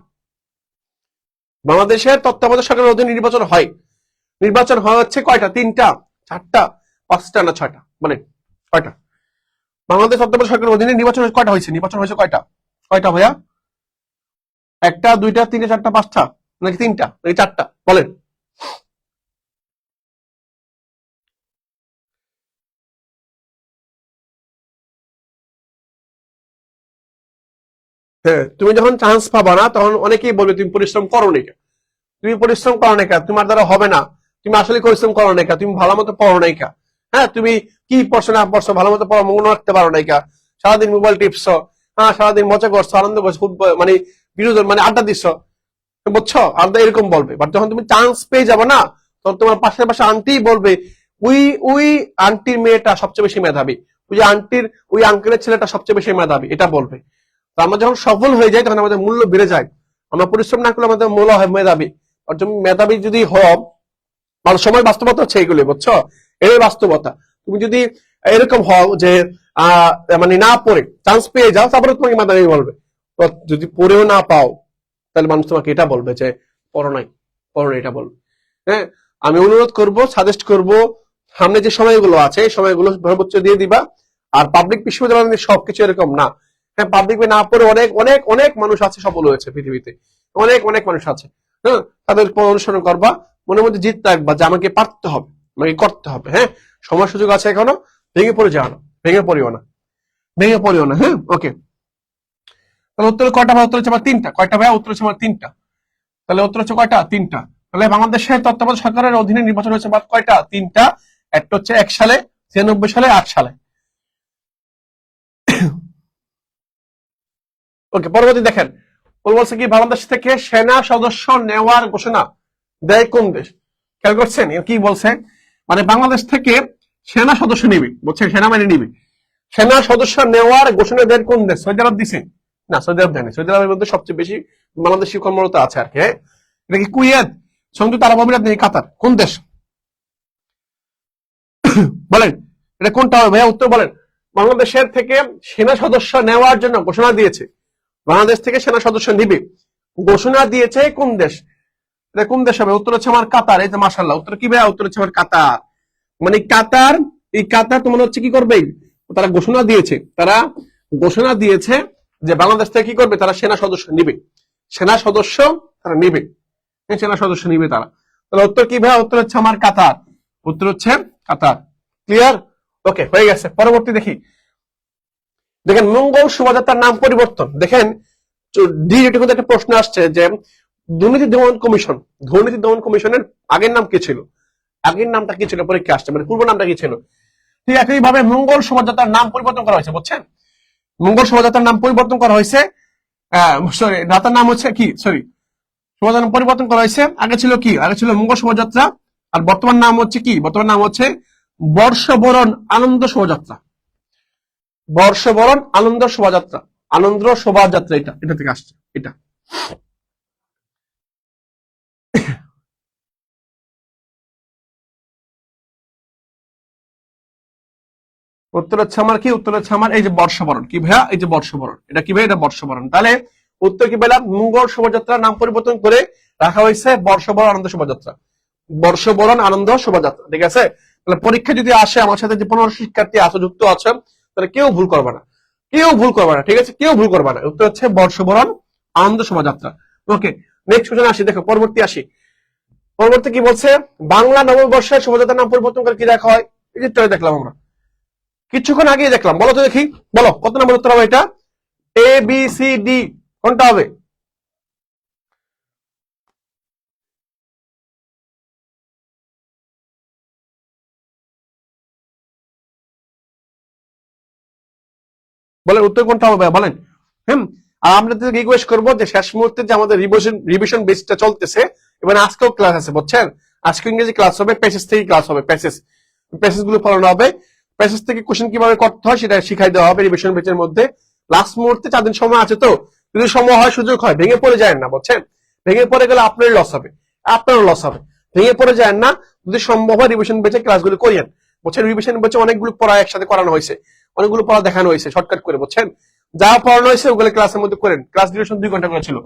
S1: বাংলাদেশের তত্ত্বাবধায়ক সরকারের অধীনে নির্বাচন হয় হচ্ছে কয়টা, 3টা, 4টা, 5টা না 6টা, বলেন কয়টা? বাংলাদেশ তত্ত্বাবধায়ক সরকারের অধীনে নির্বাচন কয়টা হয়েছে, কয়টা, ভাইয়া? 1টা, 2টা, 3টা, 4টা, 5টা নাকি 3টা নাকি 4টা, বলেন? হ্যাঁ, তুমি যখন চান্স পাবা না তখন অনেকেই বলবে তুমি পরিশ্রম করো না, তোমার দ্বারা হবে না, তুমি আসলে পরিশ্রম করো না, তুমি ভালো মতো পড়ো নাই, হ্যাঁ তুমি কি পড়ছো না পড়ছো, ভালো মতো পড়ো মনে রাখতে পারো নাই, সারাদিন মোবাইল টিপছো, হ্যাঁ সারাদিন মজা করছো, আনন্দ করছো, মানে বিনোদন মানে আড্ডা দিচ্ছ, বুঝছো? আড্ডা এরকম বলবে। বাট যখন তুমি চান্স পেয়ে যাবে না, তখন তোমার পাশের পাশে আন্টি বলবে ওই ওই আন্টির মেয়েটা সবচেয়ে বেশি মেধাবী, ওই আঙ্কেলের ছেলেটা সবচেয়ে বেশি মেধাবী, এটা বলবে। তো আমরা যখন সফল হয়ে যাই তখন আমাদের মূল্য বেড়ে যায়, আমরা পরিশ্রম না করলে আমাদের মূল্য হয় মেধাবী। আর তুমি মেধাবী যদি হও, মানে সময় বাস্তবতা হচ্ছে এইগুলি, বুঝছো? এই বাস্তবতা। তুমি যদি এরকম হও যে মানে না পড়ে চান্স পেয়ে যাও, তারপরে তোমাকে মেধাবী বলবে। তো যদি পড়েও না পাও তাহলে মানুষ তোমাকে এটা বলবে যে পড়ো নাই, এটা বলবে। হ্যাঁ, আমি অনুরোধ করব, সাজেস্ট করব, সামনে যে সময়গুলো আছে এই সময়গুলো সর্বোচ্চ দিয়ে দিবা। আর পাবলিক বিশ্ববিদ্যালয় সবকিছু এরকম না, হ্যাঁ পাবলিক না পড়ে অনেক অনেক অনেক মানুষ আছে সফল হয়েছে পৃথিবীতে, অনেক অনেক মানুষ আছে। হ্যাঁ, তাদের অনুসরণ করবা, মনের মধ্যে জিত রাখবা যে আমাকে পারতে হবে, আমাকে করতে হবে। হ্যাঁ, সময় সুযোগ আছে এখনো, ভেঙে পড়ে যাও না, ভেঙে পড়িও না। হ্যাঁ, ওকে। তাহলে উত্তর কয়টা ভাই? উত্তর হচ্ছে আমার 3টা। কয়টা ভাই? উত্তর হচ্ছে আমার 3টা। তাহলে উত্তর হচ্ছে কয়টা? 3টা। তাহলে বাংলাদেশের তত্ত্বাবধায়ক সরকারের অধীনে নির্বাচন হয়েছে কয়টা? 3টা। একটা হচ্ছে 1 সালে, 96 সালে, 8 সালে। ওকে, পরবর্তী দেখেন, বলছে কি বাংলাদেশ থেকে সেনা সদস্য নেওয়ার ঘোষণা দেয় কোন দেশ? খেয়াল করছেন কি বলছে? মানে বাংলাদেশ থেকে সেনা সদস্য নিবে, বলছে সেনাবাহিনী নিবে, সেনা সদস্য নেওয়ার ঘোষণা দেয় কোন দেশ? সৌদি আরব দিছে না? সৌদি আরব দেয়নি। সৌদি আরবের মধ্যে সবচেয়ে বেশি বাংলাদেশি কর্মরত আছে আর কি। হ্যাঁ, এটা কি কুয়েত, সংযুক্ত আরব আমিরাত নাকি কাতার? কোন দেশ বলেন? এটা কোনটা হবে ভাইয়া? উত্তর বলেন। বাংলাদেশের থেকে সেনা সদস্য নেওয়ার জন্য ঘোষণা দিয়েছে, বাংলাদেশ থেকে সেনা সদস্য নিবে ঘোষণা দিয়েছে কোন দেশ? এটা কোন দেশ হবে? উত্তর হচ্ছে আমার কাতার। এই যে মাশাআল্লাহ, উত্তর কি ভাইয়া? উত্তর হচ্ছে আমার কাতার। মানে কাতার, এই কাতার তোমার হচ্ছে কি করবে, তারা ঘোষণা দিয়েছে যে বাংলাদেশ থেকে কি করবে, তারা সেনা সদস্য নিবে, সেনা সদস্য তারা নিবে, সেনা সদস্য নিবে তারা। তাহলে উত্তর কি ভাইয়া? উত্তর হচ্ছে আমার কাতার, উত্তর হচ্ছে কাতার। ক্লিয়ার? ওকে, হয়ে গেছে। পরবর্তী দেখি, দেখেন মঙ্গল শোভাযাত্রার নাম পরিবর্তন। দেখেন একটা প্রশ্ন আসছে যে দুর্নীতি দমন কমিশনের আগের নাম কি ছিল? আগের নামটা কি ছিল পরীক্ষা আসছে, মানে পূর্ব নামটা কি ছিল? ঠিক একইভাবে মঙ্গল শোভাযাত্রার নাম পরিবর্তন করা হয়েছে, বুঝছেন? মঙ্গল শোভাযাত্রার নাম পরিবর্তন করা হয়েছে, সরি যাত্রার নাম হচ্ছে কি, সরি শোভাযাত্রা পরিবর্তন করা হয়েছে। আগে ছিল কি? আগে ছিল মঙ্গল শোভাযাত্রা, আর বর্তমান নাম হচ্ছে কি? বর্তমান নাম হচ্ছে বর্ষবরণ আনন্দ শোভাযাত্রা। বর্ষবরণ আনন্দ শোভাযাত্রা, আনন্দ শোভাযাত্রা, এটা থেকে আসছে এটা। উত্তর হচ্ছে আমার কি, উত্তর হচ্ছে আমার এই যে বর্ষবরণ। কি ভাইয়া, এই যে বর্ষবরণ, এটা কি ভাই, এটা বর্ষবরণ। তাহলে উত্তর কি পেলাম, মঙ্গল শোভাযাত্রার নাম পরিবর্তন করে রাখা হয়েছে বর্ষবরণ আনন্দ শোভাযাত্রা। বর্ষবরণ আনন্দ শোভাযাত্রা, ঠিক আছে। তাহলে পরীক্ষা যদি আসে, আমার সাথে যে 15 শিক্ষার্থী আছে, যুক্ত আছে, তাহলে কেউ ভুল করবে না, কেউ ভুল করবে না, ঠিক আছে, কেউ ভুল করবে না। উত্তর হচ্ছে বর্ষবরণ আনন্দ শোভাযাত্রা। ওকে, নেক্সট কোশ্চেন আসি, দেখো পরবর্তী আসি। পরবর্তী কি বলছে, বাংলা নববর্ষের শোভাযাত্রার নাম পরিবর্তন করে কি রাখা হয়? এই যে দেখলাম আমরা কিছুক্ষণ আগে দেখলাম, বলো তো দেখি, বলো কত নম্বর উত্তর হবে এটা? এ বি সি ডি, কোনটা হবে? বলেন উত্তর কোনটা হবে বলেন। আর আমরা তো রিকোয়েস্ট করবো যে শেষ মুহূর্তে যে আমাদের রিভিশন বেসটা চলতেছে, এবার আজকেও ক্লাস আছে, বুঝছেন? আজকে ইংরেজি ক্লাস হবে, প্যাসেজ থেকে ক্লাস হবে, প্যাসেজ গুলো পড়ানো হবে, প্যাসেজ থেকে কোশ্চেন কিভাবে করতে হয় সেটা শিখাই দেওয়া হবে রিভিশন বেচের মধ্যে। লাস্ট মুহূর্তে 4 দিন সময় আছে, তো যদি সময় হয়, সুযোগ হয়, ভেঙে পড়ে যায় না, বুঝছেন? ভেঙে পড়ে গেলে আপনার লস হবে, আপনারও লস হবে। ভেঙে পড়ে যায় না, যদি সম্ভব হয় রিভিশন বেচে ক্লাসগুলো করিয়েন, বুঝছেন? রিভিশন বেচে অনেকগুলো পড়া একসাথে করানো হয়েছে, অনেকগুলো পড়া দেখানো হয়েছে শর্টকাট করে, বুঝছেন? যা পড়ানো হয়েছে ওগুলো ক্লাসের মধ্যে করেন। ক্লাস ডিউরেশন 2 ঘন্টা করে ছিল,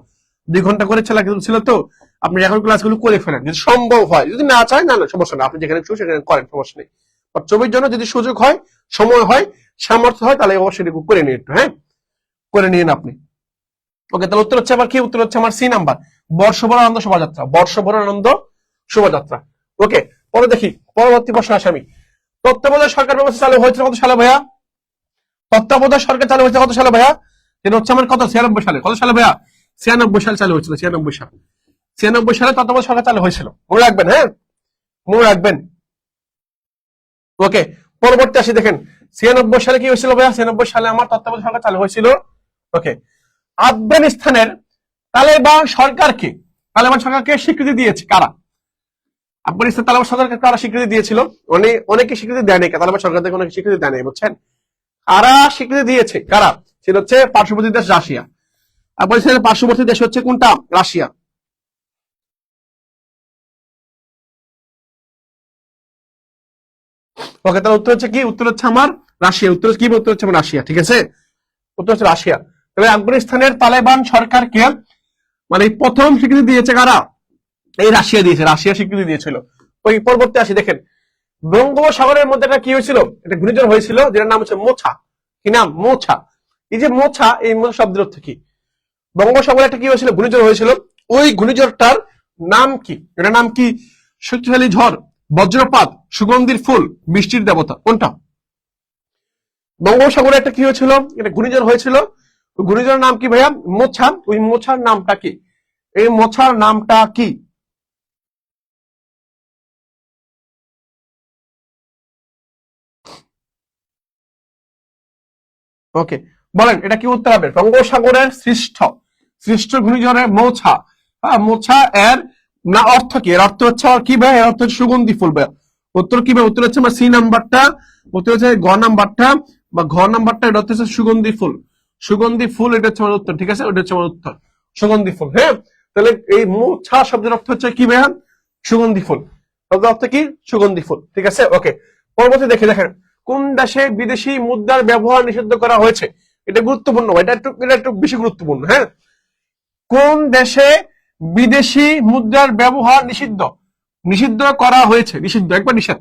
S1: 2 ঘন্টা করে ছিল, তো আপনি এখন ক্লাসগুলো করে ফেলেন যদি সম্ভব হয়। যদি না চায়, না সমস্যা না, আপনি যেখানে সেখানে করেন, সমস্যা নেই। ছবির জন্য যদি সুযোগ হয়, সময় হয়, সামর্থ্য হয়, তাহলে অবশ্যই করে নিন একটু, হ্যাঁ, করে নিন আপনি। ওকে, তাহলে উত্তর হচ্ছে আমার কি, উত্তর হচ্ছে আমার সি নাম্বার, বর্ষবরণ আনন্দ শোভাযাত্রা, বর্ষবরণ আনন্দ শোভাযাত্রা। ওকে, পরে দেখি পরবর্তী প্রশ্ন আসে আমি। তত্ত্বাবধায়ক সরকার ব্যবস্থা চালু হয়েছিল কত সালে ভাইয়া? তত্ত্বাবধায়ক সরকার চালু হয়েছে কত সালে ভাইয়া? এটা হচ্ছে আমার কত, 96 সালে। কত সালে ভাইয়া? 96 সালে চালু হয়েছিল, 96 সাল, 96 সালে তত্ত্বাবধায়ক সরকার চালু হয়েছিল, মনে রাখবেন, হ্যাঁ, মনে রাখবেন। ওকে, পরবর্তী আসি, দেখেন 96 সালে কি হয়েছিল ভাইয়া? 96 সালে আমার তত্ত্বাবধায়ক সরকার চালু হয়েছিল। ওকে, আফগানিস্তানের তালেবান সরকারকে, স্বীকৃতি দিয়েছে কারা? আফগানিস্তান তালেবান সরকারকে কারা স্বীকৃতি দিয়েছিল? অনেকে স্বীকৃতি দেয় নাই, তালেবান সরকার থেকে অনেকে স্বীকৃতি দেয় নাই, বুঝছেন? কারা স্বীকৃতি দিয়েছে, কারা? সেটা হচ্ছে পার্শ্ববর্তী দেশ রাশিয়া। আফগানিস্তানের পার্শ্ববর্তী দেশ হচ্ছে কোনটা? রাশিয়া। ওকে, তাহলে উত্তর হচ্ছে কি, উত্তর হচ্ছে আমার রাশিয়া। উত্তর কি, উত্তর হচ্ছে আমার রাশিয়া, ঠিক আছে, উত্তর হচ্ছে রাশিয়া। তবে আফগানিস্তানের তালেবান সরকারকে মানে প্রথম স্বীকৃতি দিয়েছে কারা? এই রাশিয়া দিয়েছে, রাশিয়া স্বীকৃতি দিয়েছিল। ওই পরবর্তী আসি, দেখেন বঙ্গোপসাগরের মধ্যে একটা কি হয়েছিল, একটা ঘূর্ণিঝড় হয়েছিল, যেটার নাম হচ্ছে মোছা। কি নাম? মোছা। এই যে মোছা, এই মোছা শব্দের অর্থ কি? বঙ্গোপসাগরে একটা কি হয়েছিল, ঘূর্ণিঝড় হয়েছিল, ওই ঘূর্ণিঝড়টার নাম কি? এটার নাম কি? শক্তিশালী ঝড়, বজ্রপাত, সুগন্ধির ফুল, বৃষ্টির দেবতা, কোনটা? বঙ্গোপসাগরে একটা কি হয়েছিল, এটা ঘূর্ণিঝড় হয়েছিল, ওই ঘূর্ণিঝড়ের নাম কি ভাইয়া? মোছা। ওই মোছার নামটা কি? এই মোছার নামটা কি? ওকে, বলেন এটা কি উত্তর হবে? বঙ্গোপসাগরের সৃষ্ট সৃষ্ট ঘূর্ণিঝড়ের মোছা। হ্যাঁ, মোছা এর না অর্থ কি? এর অর্থ হচ্ছে কি ভাই? এর অর্থ হচ্ছে সুগন্ধি ফুল ভাই। উত্তর কি ভাই? উত্তর হচ্ছে আমার সি নাম্বারটা, উত্তর হচ্ছে গ নাম্বারটা বা ঘ নাম্বারটা, এটা হচ্ছে সুগন্ধি ফুল। সুগন্ধি ফুল, এটা হচ্ছে আমার উত্তর, ঠিক আছে, ওটা হচ্ছে আমার উত্তর, সুগন্ধি ফুল। হ্যাঁ, তাহলে এই মোছা শব্দের অর্থ হচ্ছে কি ভাইয়া? সুগন্ধি ফুল। শব্দের অর্থ কি? সুগন্ধি ফুল, ঠিক আছে। ওকে, পরবর্তী দেখেন কোন দেশে বিদেশি মুদ্রার ব্যবহার নিষিদ্ধ করা হয়েছে? এটা গুরুত্বপূর্ণ, এটা একটু বেশি গুরুত্বপূর্ণ, হ্যাঁ। কোন দেশে বিদেশি মুদ্রার ব্যবহার নিষিদ্ধ নিষিদ্ধ করা হয়েছে? নিষিদ্ধ, একবার নিষেধ,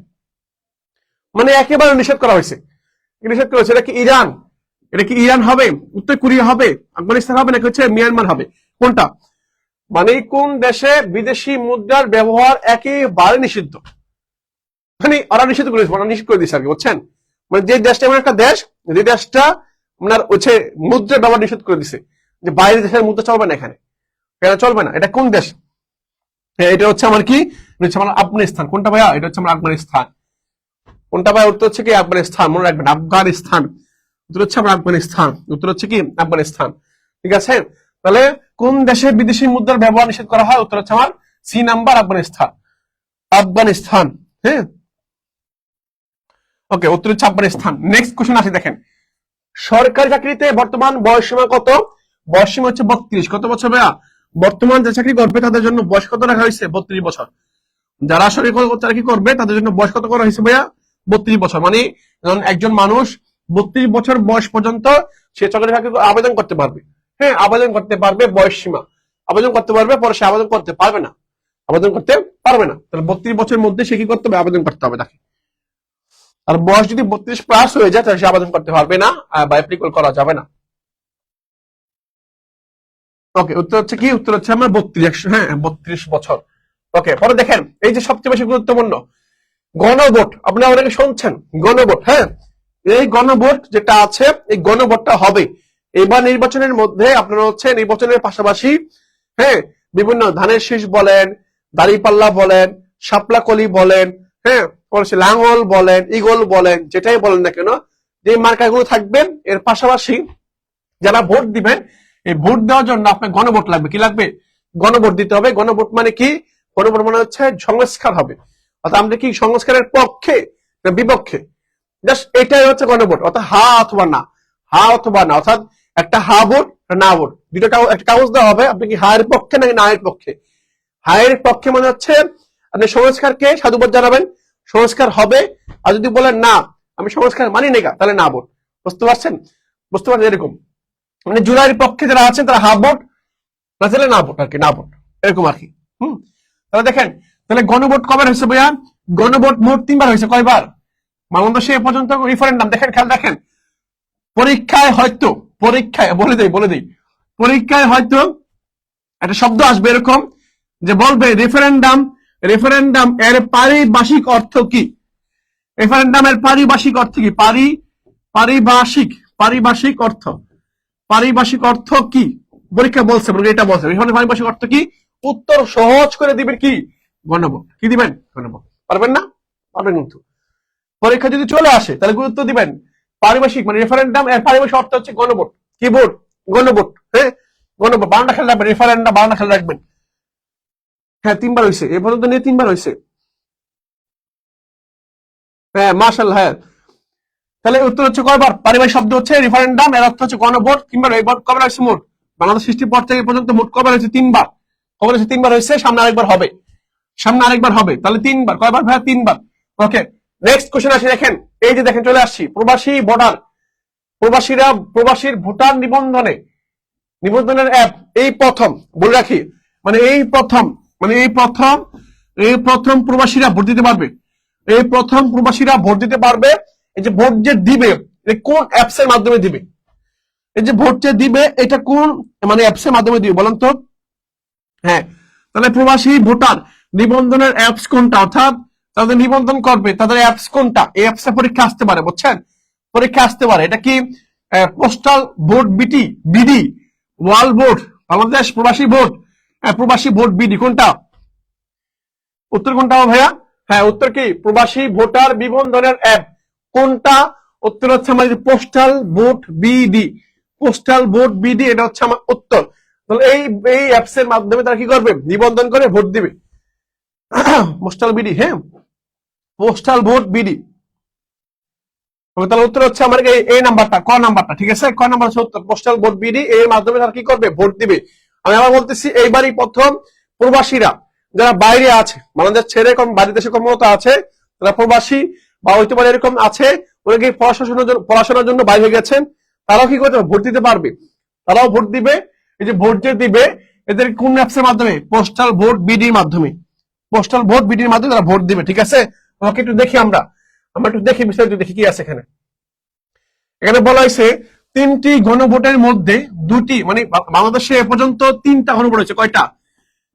S1: মানে একেবারে নিষেধ করা হয়েছে। নিষেধ করা হয়েছে। এটা কি ইরান? এটা কি ইরান হবে? উত্তর কোরিয়া হবে? আফগানিস্তান হবে? নাকি হচ্ছে মিয়ানমার হবে? কোনটা? মানে কোন দেশে বিদেশি মুদ্রার ব্যবহার একেবারে নিষিদ্ধ, মানে ওরা নিষিদ্ধ করে দিয়েছে, ওরা নিষিদ্ধ করে দিয়েছে আর কি, বুঝছেন? মানে যে দেশটা এমন একটা দেশ, যে দেশটা আপনার হচ্ছে মুদ্রার ব্যবহার নিষেধ করে দিছে, যে বাইরের দেশের মুদ্রা চলবে না, এখানে কেন চলবে না? এটা কোন দেশ? এটা হচ্ছে আমার কি, এটা হচ্ছে আমার আফগানিস্তান। কোনটা ভাইয়া? এটা হচ্ছে আমার আফগানিস্তান। কোনটা ভাইয়া? উত্তর হচ্ছে কি আফগানিস্তান, মনে রাখবেন, আফগানিস্তান। উত্তর হচ্ছে আমার আফগানিস্তান, উত্তর হচ্ছে কি আফগানিস্তান, ঠিক আছে। তাহলে কোন দেশে বিদেশি মুদ্রার ব্যবহার নিষেধ করা হয়? উত্তর হচ্ছে আমার সি নাম্বার, আফগানিস্তান। আফগানিস্তান, হ্যাঁ। ওকে, উত্তর হচ্ছে আফগানিস্তান। নেক্সট কোশ্চেন আসি, দেখেন সরকারি চাকরিতে বর্তমান বয়সসীমা কত? বয়সসীমা হচ্ছে 32। কত বছর ভাইয়া? বর্তমান যে চাকরি করবে তাদের জন্য বয়স কত রাখা হয়েছে? 32 বছর। যারা সরকারি চাকরি করবে তাদের জন্য বয়স কত করা হয়েছে ভাইয়া? 32 বছর, মানে একজন মানুষ 32 বছর বয়স পর্যন্ত সে সরকারি চাকরি আবেদন করতে পারবে। হ্যাঁ, আবেদন করতে পারবে, বয়স সীমা আবেদন করতে পারবে, পরে সে আবেদন করতে পারবে না, আবেদন করতে পারবে না। তাহলে 32 বছরের মধ্যে সে কি করতে হবে? আবেদন করতে হবে তাকে। আর বয়স যদি 32+ হয়ে যায় তাহলে সে আবেদন করতে পারবে না বা অ্যাপ্লিকেবল করা যাবে না। ওকে, উত্তর হচ্ছে কি? উত্তর হচ্ছে আমার 32, হ্যাঁ 32 বছর। ওকে, পরে দেখেন এই যে সবচেয়ে বেশি গুরুত্বপূর্ণ গণভোট, আপনারা অনেকে শুনছেন গণভোট। হ্যাঁ, এই গণভোট যেটা আছে, এই গণভোটটা হবে এবার নির্বাচনের মধ্যে। আপনারা হচ্ছে নির্বাচনের পাশাপাশি হ্যাঁ বিভিন্ন ধানের শীষ বলেন, দাঁড়িপাল্লা বলেন, শাপলা কলি বলেন, হ্যাঁ লাঙ্গল বলেন, ইগল বলেন, যেটাই বলেন না কেন, যে মার্কাগুলো থাকবেন এর পাশাপাশি যারা ভোট দিবেন, এই ভোট দেওয়ার জন্য আপনার গণভোট লাগবে। কি লাগবে? গণভোট দিতে হবে। গণভোট মানে কি? গণভোট মানে হচ্ছে সংস্কার হবে, অর্থাৎ আমরা কি সংস্কারের পক্ষে না বিপক্ষে, জাস্ট এটাই হচ্ছে গণভোট। অর্থাৎ হা অথবা না, হা অথবা না, অর্থাৎ একটা হা ভোট না ভোট, দুটো একটা কাগজ দেওয়া হবে, আপনি কি হায়ের পক্ষে নাকি না এর পক্ষে। হায়ের পক্ষে মানে হচ্ছে আপনি সংস্কারকে সাধুবাদ জানাবেন, সংস্কার হবে। আর যদি বলেন না আমি সংস্কার মানি না, তাহলে না ভোট। বুঝতে পারছেন? বুঝতে পারছেন? এরকম মানে জুলাইয়ের পক্ষে যারা আছেন তারা হা ভোট, না চাইলে না ভোট আর কি, না ভোট, এরকম আর কি। তাহলে দেখেন, তাহলে গণভোট কবে হয়েছে ভাইয়া? গণভোট মোট 3বার হয়েছে। কয়বার? বাংলাদেশে এ পর্যন্ত রিফারেন্ডাম, দেখেন খেয়াল রাখেন, পরীক্ষায় হয়তো, পরীক্ষায় বলে দেই পরীক্ষায় হয়তো একটা শব্দ আসবে এরকম যে বলবে রেফারেন্ডাম, রেফারেন্ডাম এর পারিভাষিক অর্থ কি? রেফারেন্ডাম এর পারিভাষিক অর্থ কি? পারিভাষিক অর্থ, পারিভাষিক অর্থ কি? পরীক্ষা বলছে, এটা বলছে পারিভাষিক অর্থ কি? উত্তর সহজ করে দিবেন কি? গণভোট। কি দিবেন? গণভোট। পারবেন না? পারবেন কিন্তু। পরীক্ষা যদি চলে আসে তাহলে গুরুত্ব দিবেন পারিভাষিক, মানে রেফারেন্ডাম এর পারিভাষিক অর্থ হচ্ছে গণভোট। কি ভোট? গণভোট। হ্যাঁ, গণভোট। বাংলা খেয়াল রাখবেন, রেফারেন্ডাম বাংলা খেয়াল রাখবেন। হ্যাঁ 3বার হয়েছে এ পর্যন্ত, নিয়ে 3বার হয়েছে। হ্যাঁ মাশাআল্লাহ। হ্যাঁ, তাহলে উত্তর হচ্ছে কয়বার? পারিভাষিক শব্দ হচ্ছে রেফারেন্ডাম, এর অর্থ হচ্ছে গণভোট। 3বার। এই ভোট কবে হয়েছে মোট? বাংলাদেশ সৃষ্টির পর থেকে পর্যন্ত মোট কবার হয়েছে? 3বার। কবে হয়েছে? 3বার হয়েছে। সামনে আরেকবার হবে, সামনে আরেকবার হবে। তাহলে 3বার। কয়বার ভাইয়া? 3বার। ওকে, নেক্সট কোশ্চেন আসি। দেখেন এই যে দেখেন চলে আসছি, প্রবাসী ভোটার, প্রবাসীরা প্রবাসীর ভোটার নিবন্ধনের অ্যাপ এই প্রথম, বলে রাখি, মানে এই প্রথম প্রবাসীরা ভোট দিতে পারবে। এই প্রথম প্রবাসীরা ভোট দিতে পারবে। এই যে ভোট যে দিবে কোন অ্যাপস এর মাধ্যমে দিবে? এই যে ভোট যে দিবে এটা কোন মানে অ্যাপস এর মাধ্যমে দিবে বলেন তো? হ্যাঁ, তাহলে প্রবাসী ভোটার নিবন্ধনের অ্যাপস কোনটা, অর্থাৎ তাদের নিবন্ধন করবে তাদের অ্যাপস কোনটা? এই অ্যাপসে পরীক্ষা আসতে পারে, বুঝছেন? পরীক্ষা আসতে পারে। এটা কি postal vote BD, world vote, Bangladesh প্রবাসী ভোট, প্রবাসী ভোট বিডি, কোনটা? উত্তর কোনটা ভাইয়া? হ্যাঁ, উত্তর কি? প্রবাসী ভোটার নিবন্ধনের অ্যাপ কোনটা? উত্তর হচ্ছে আমাদের postal vote BD, postal vote BD, এটা হচ্ছে আমার উত্তর। তাহলে এই অ্যাপস এর মাধ্যমে তারা কি করবে? নিবন্ধন করে ভোট দিবে। পোস্টাল বিডি, হ্যাঁ পোস্টাল ভোট বিডি। তাহলে উত্তর হচ্ছে আমার এই নাম্বারটা, ক নাম্বারটা, ঠিক আছে? ক নাম্বার হচ্ছে উত্তর, পোস্টাল ভোট বিডি। এর মাধ্যমে তারা কি করবে? ভোট দিবে। আমি আবার বলতেছি, এইবারই প্রথম প্রবাসীরা যারা বাইরে আছে, বাংলাদেশ ছেড়ে কম বাইরে দেশে কর্মরত আছে, তারা প্রবাসী বা হইতে পারে এরকম আছে, ওরা কি পড়াশোনার জন্য বাইরে গেছেন, তারাও কি করতে? ভোট দিতে পারবে, তারাও ভোট দিবে। এই যে ভোট যে দিবে এদের কোন অ্যাপসের মাধ্যমে? পোস্টাল ভোট বিডির মাধ্যমে, পোস্টাল ভোট বিডির মাধ্যমে তারা ভোট দিবে, ঠিক আছে? ওকে, একটু দেখি আমরা একটু দেখি বিস্তারিত, দেখি কি আছে এখানে। এখানে বলা হয়েছে 3টি গণভোটের মধ্যে 2টি, মানে বাংলাদেশে এ পর্যন্ত 3টা গণভোট হয়েছে। কয়টা?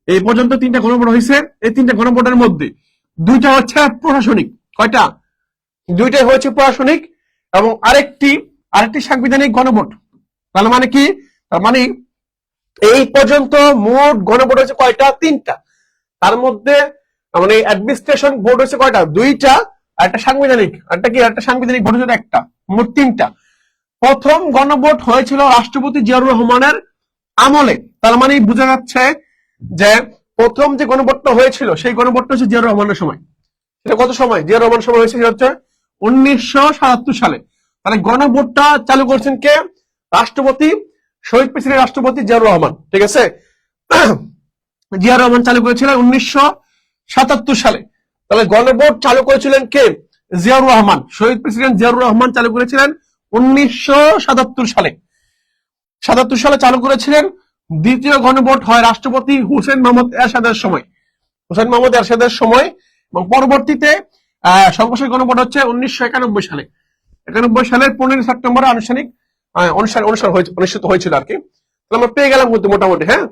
S1: এই পর্যন্ত 3টা গণভোট হয়েছে। এই 3টা গণভোটের মধ্যে 2টা হচ্ছে প্রশাসনিক। কয়টা? 2টাই হয়েছে প্রশাসনিক, এবং আরেকটি সাংবিধানিক গণভোট। তার মানে কি? তার মানে এই পর্যন্ত মোট গণভোট হয়েছে কয়টা? 3টা। তার মধ্যে মানে অ্যাডমিনিস্ট্রেশন ভোট হয়েছে কয়টা? 2টা। আর একটা সাংবিধানিক, একটা সাংবিধানিক ভোট হয়েছে 1টা, মোট 3টা। প্রথম গণভোট হয়েছিল রাষ্ট্রপতি জিয়াউর রহমানের আমলে। তার মানে বোঝা যাচ্ছে যে প্রথম যে গণভোটটা হয়েছিল সেই গণভোটটা হচ্ছে জিয়াউর রহমানের সময়। সেটা কত সময়? জিয়াউর রহমানের সময় হয়েছে, সেটা হচ্ছে 1977 সালে। তাহলে গণভোটটা চালু করছেন কে? রাষ্ট্রপতি, শহীদ প্রেসিডেন্ট রাষ্ট্রপতি জিয়াউর রহমান, ঠিক আছে? জিয়াউর রহমান চালু করেছিলেন 1977 সালে। তাহলে গণভোট চালু করেছিলেন কে? জিয়াউর রহমান, শহীদ প্রেসিডেন্ট জিয়াউর রহমান চালু করেছিলেন 1977 সালে। 77 সালে চালু করেছিলেন। দ্বিতীয় গণভোট হয় রাষ্ট্রপতি হুসেন মোহাম্মদ এরশাদের সময়, এবং পরবর্তীতে সর্বশেষ গণভোট হচ্ছে 1991 সালে। 91 সালের 15 সেপ্টেম্বর আনুষ্ঠানিক অনুষ্ঠিত হয়েছিল আর কি। আমরা পেয়ে গেলাম কিন্তু মোটামুটি। হ্যাঁ,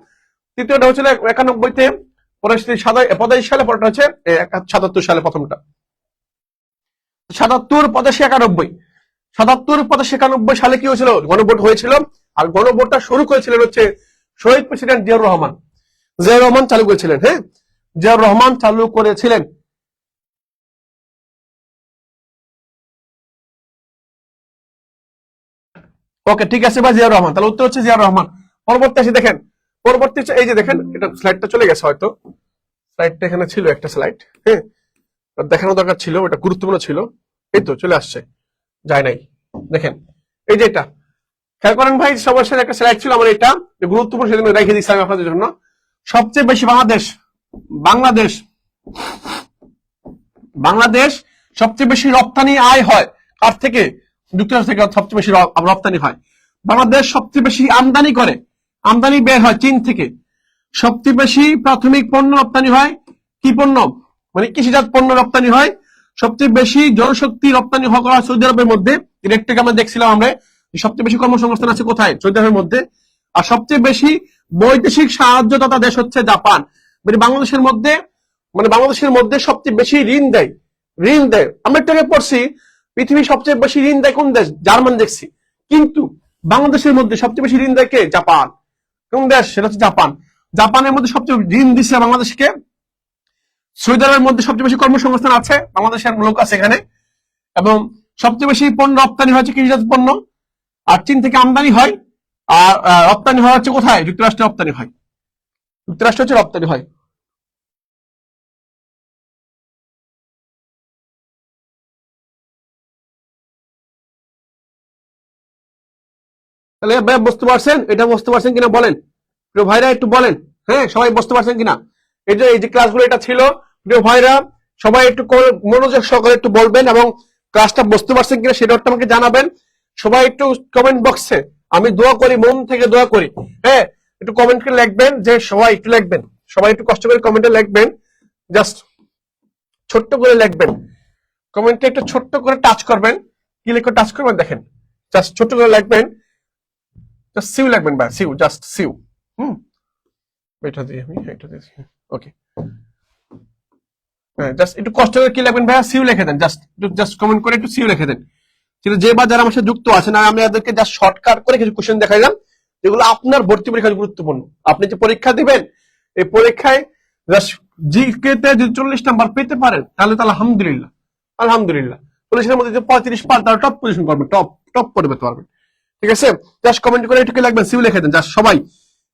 S1: তৃতীয়টা হচ্ছিল 91-তে, 85 সালে, পরটা হচ্ছে 77 সালে প্রথমটা। 77, 85, 91। 77, 85, 91 সালে কি হয়েছিল? গণভোট হয়েছিল। আর গণভোটটা শুরু করেছিলেন হচ্ছে শহীদ প্রেসিডেন্ট জিয়াউর রহমান চালু করেছিলেন। হ্যাঁ, জিয়াউর রহমান চালু করেছিলেন। ওকে, ঠিক আছে ভাই, জিয়াউর রহমান। তাহলে উত্তর হচ্ছে জিয়াউর রহমান। পরবর্তী আসি, দেখেন পরবর্তী এই যে দেখেন, এটা স্লাইডটা চলে গেছে হয়তো, স্লাইডটা এখানে ছিল, একটা স্লাইড, হ্যাঁ, দেখানো দরকার ছিল, এটা গুরুত্বপূর্ণ ছিল। এই তো চলে আসছে, যায় নাই। দেখেন এই যে এটা খেয়াল করেন ভাই, সবার সাথে একটা স্লাইড ছিল আমার, এটা গুরুত্বপূর্ণ, সেজন্য রেখে দিচ্ছি আমি আপনাদের জন্য। সবচেয়ে বেশি বাংলাদেশ সবচেয়ে বেশি রপ্তানি আয় হয় কার থেকে? যুক্তরাষ্ট্র থেকে সবচেয়ে বেশি রপ্তানি হয়। বাংলাদেশ সবচেয়ে বেশি আমদানি ব্যয় হয় চীন থেকে। সবচেয়ে বেশি প্রাথমিক পণ্য রপ্তানি হয়, কি পণ্য? মানে কৃষিজাত পণ্য রপ্তানি হয়। সবচেয়ে বেশি জনশক্তি রপ্তানি করা হয় সৌদি আরবের মধ্যে। ডিরেক্ট আমরা দেখছিলাম আমরা, সবচেয়ে বেশি কর্মসংস্থান আছে কোথায়? সৌদি আরবের মধ্যে। আর সবচেয়ে বেশি বৈদেশিক সাহায্যদাতা দেশ হচ্ছে জাপান। মানে বাংলাদেশের মধ্যে সবচেয়ে বেশি ঋণ দেয়। আমরা একটু আগে পড়ছি পৃথিবীর সবচেয়ে বেশি ঋণ দেয় কোন দেশ? জার্মান দেখছি। কিন্তু বাংলাদেশের মধ্যে সবচেয়ে বেশি ঋণ দেয় কে? জাপান। কোন দেশ? সেটা হচ্ছে জাপান। জাপানের মধ্যে সবচেয়ে ঋণ দিচ্ছে বাংলাদেশকে। সৌদি আরবের মধ্যে সবচেয়ে বেশি কর্মসংস্থান আছে, বাংলাদেশের লোক আছে এখানে। এবং সবচেয়ে বেশি পণ্য রপ্তানি হচ্ছে কৃষিজাত পণ্য। আর চীন থেকে আমদানি হয়। আর রপ্তানি হয় হচ্ছে কোথায়? যুক্তরাষ্ট্রে রপ্তানি হয়। যুক্তরাষ্ট্র হচ্ছে রপ্তানি হয়। তাহলে ভাই বুঝতে পারছেন? এটা বুঝতে পারছেন কিনা বলেন প্রিয় ভাইরা, একটু বলেন। হ্যাঁ, সবাই বুঝতে পারছেন কিনা? এই যে ক্লাসগুলো এটা ছিল প্রিয় ভাইরা, সবাই একটু মনোযোগ সহকারে একটু বলবেন এবং ক্লাসটা বুঝতে পারছেন কিনা সেটা আমাকে জানাবেন। সবাই একটু কমেন্ট বক্সে, আমি দোয়া করি, মন থেকে দোয়া করি, হ্যাঁ, একটু কমেন্ট করে লিখবেন, যে সবাই একটু লিখবেন, সবাই একটু কষ্ট করে কমেন্টে লিখবেন, জাস্ট ছোট্ট করে লিখবেন কমেন্টে, একটু ছোট্ট করে টাচ করবেন। কি লিখে টাচ করবেন দেখেন, জাস্ট ছোট্ট করে লিখবেন, জাস্ট সিউ লিখবেন, বা সিউ, জাস্ট সিউ। এটা দিয়ে আমি এটা দিয়েছি, ওকে। জাস্ট একটু কষ্ট করে কি লিখবেন ভাইয়া? সিউ লিখে দেন, জাস্ট কমেন্ট করে একটু সিউ লিখে দেন। যে বা যারা আমার সাথে যুক্ত আছেন, আমি এদেরকে জাস্ট শর্টকাট করে কিছু কোশ্চেন দেখাইলাম, যেগুলো আপনার ভর্তি পরীক্ষায় গুরুত্বপূর্ণ। আপনি যে পরীক্ষা দিবেন, এই পরীক্ষায় জিকে তে যদি 40 নাম্বার পেতে পারেন, তাহলে তো আলহামদুলিল্লাহ। 40-এর মধ্যে যে 35 পান, তারা টপ পজিশন করবেন, টপ করে পেতে পারবেন। ঠিক আছে, জাস্ট কমেন্ট করে একটু কি লিখবেন? সিউ লিখে দেন। জাস্ট সবাই,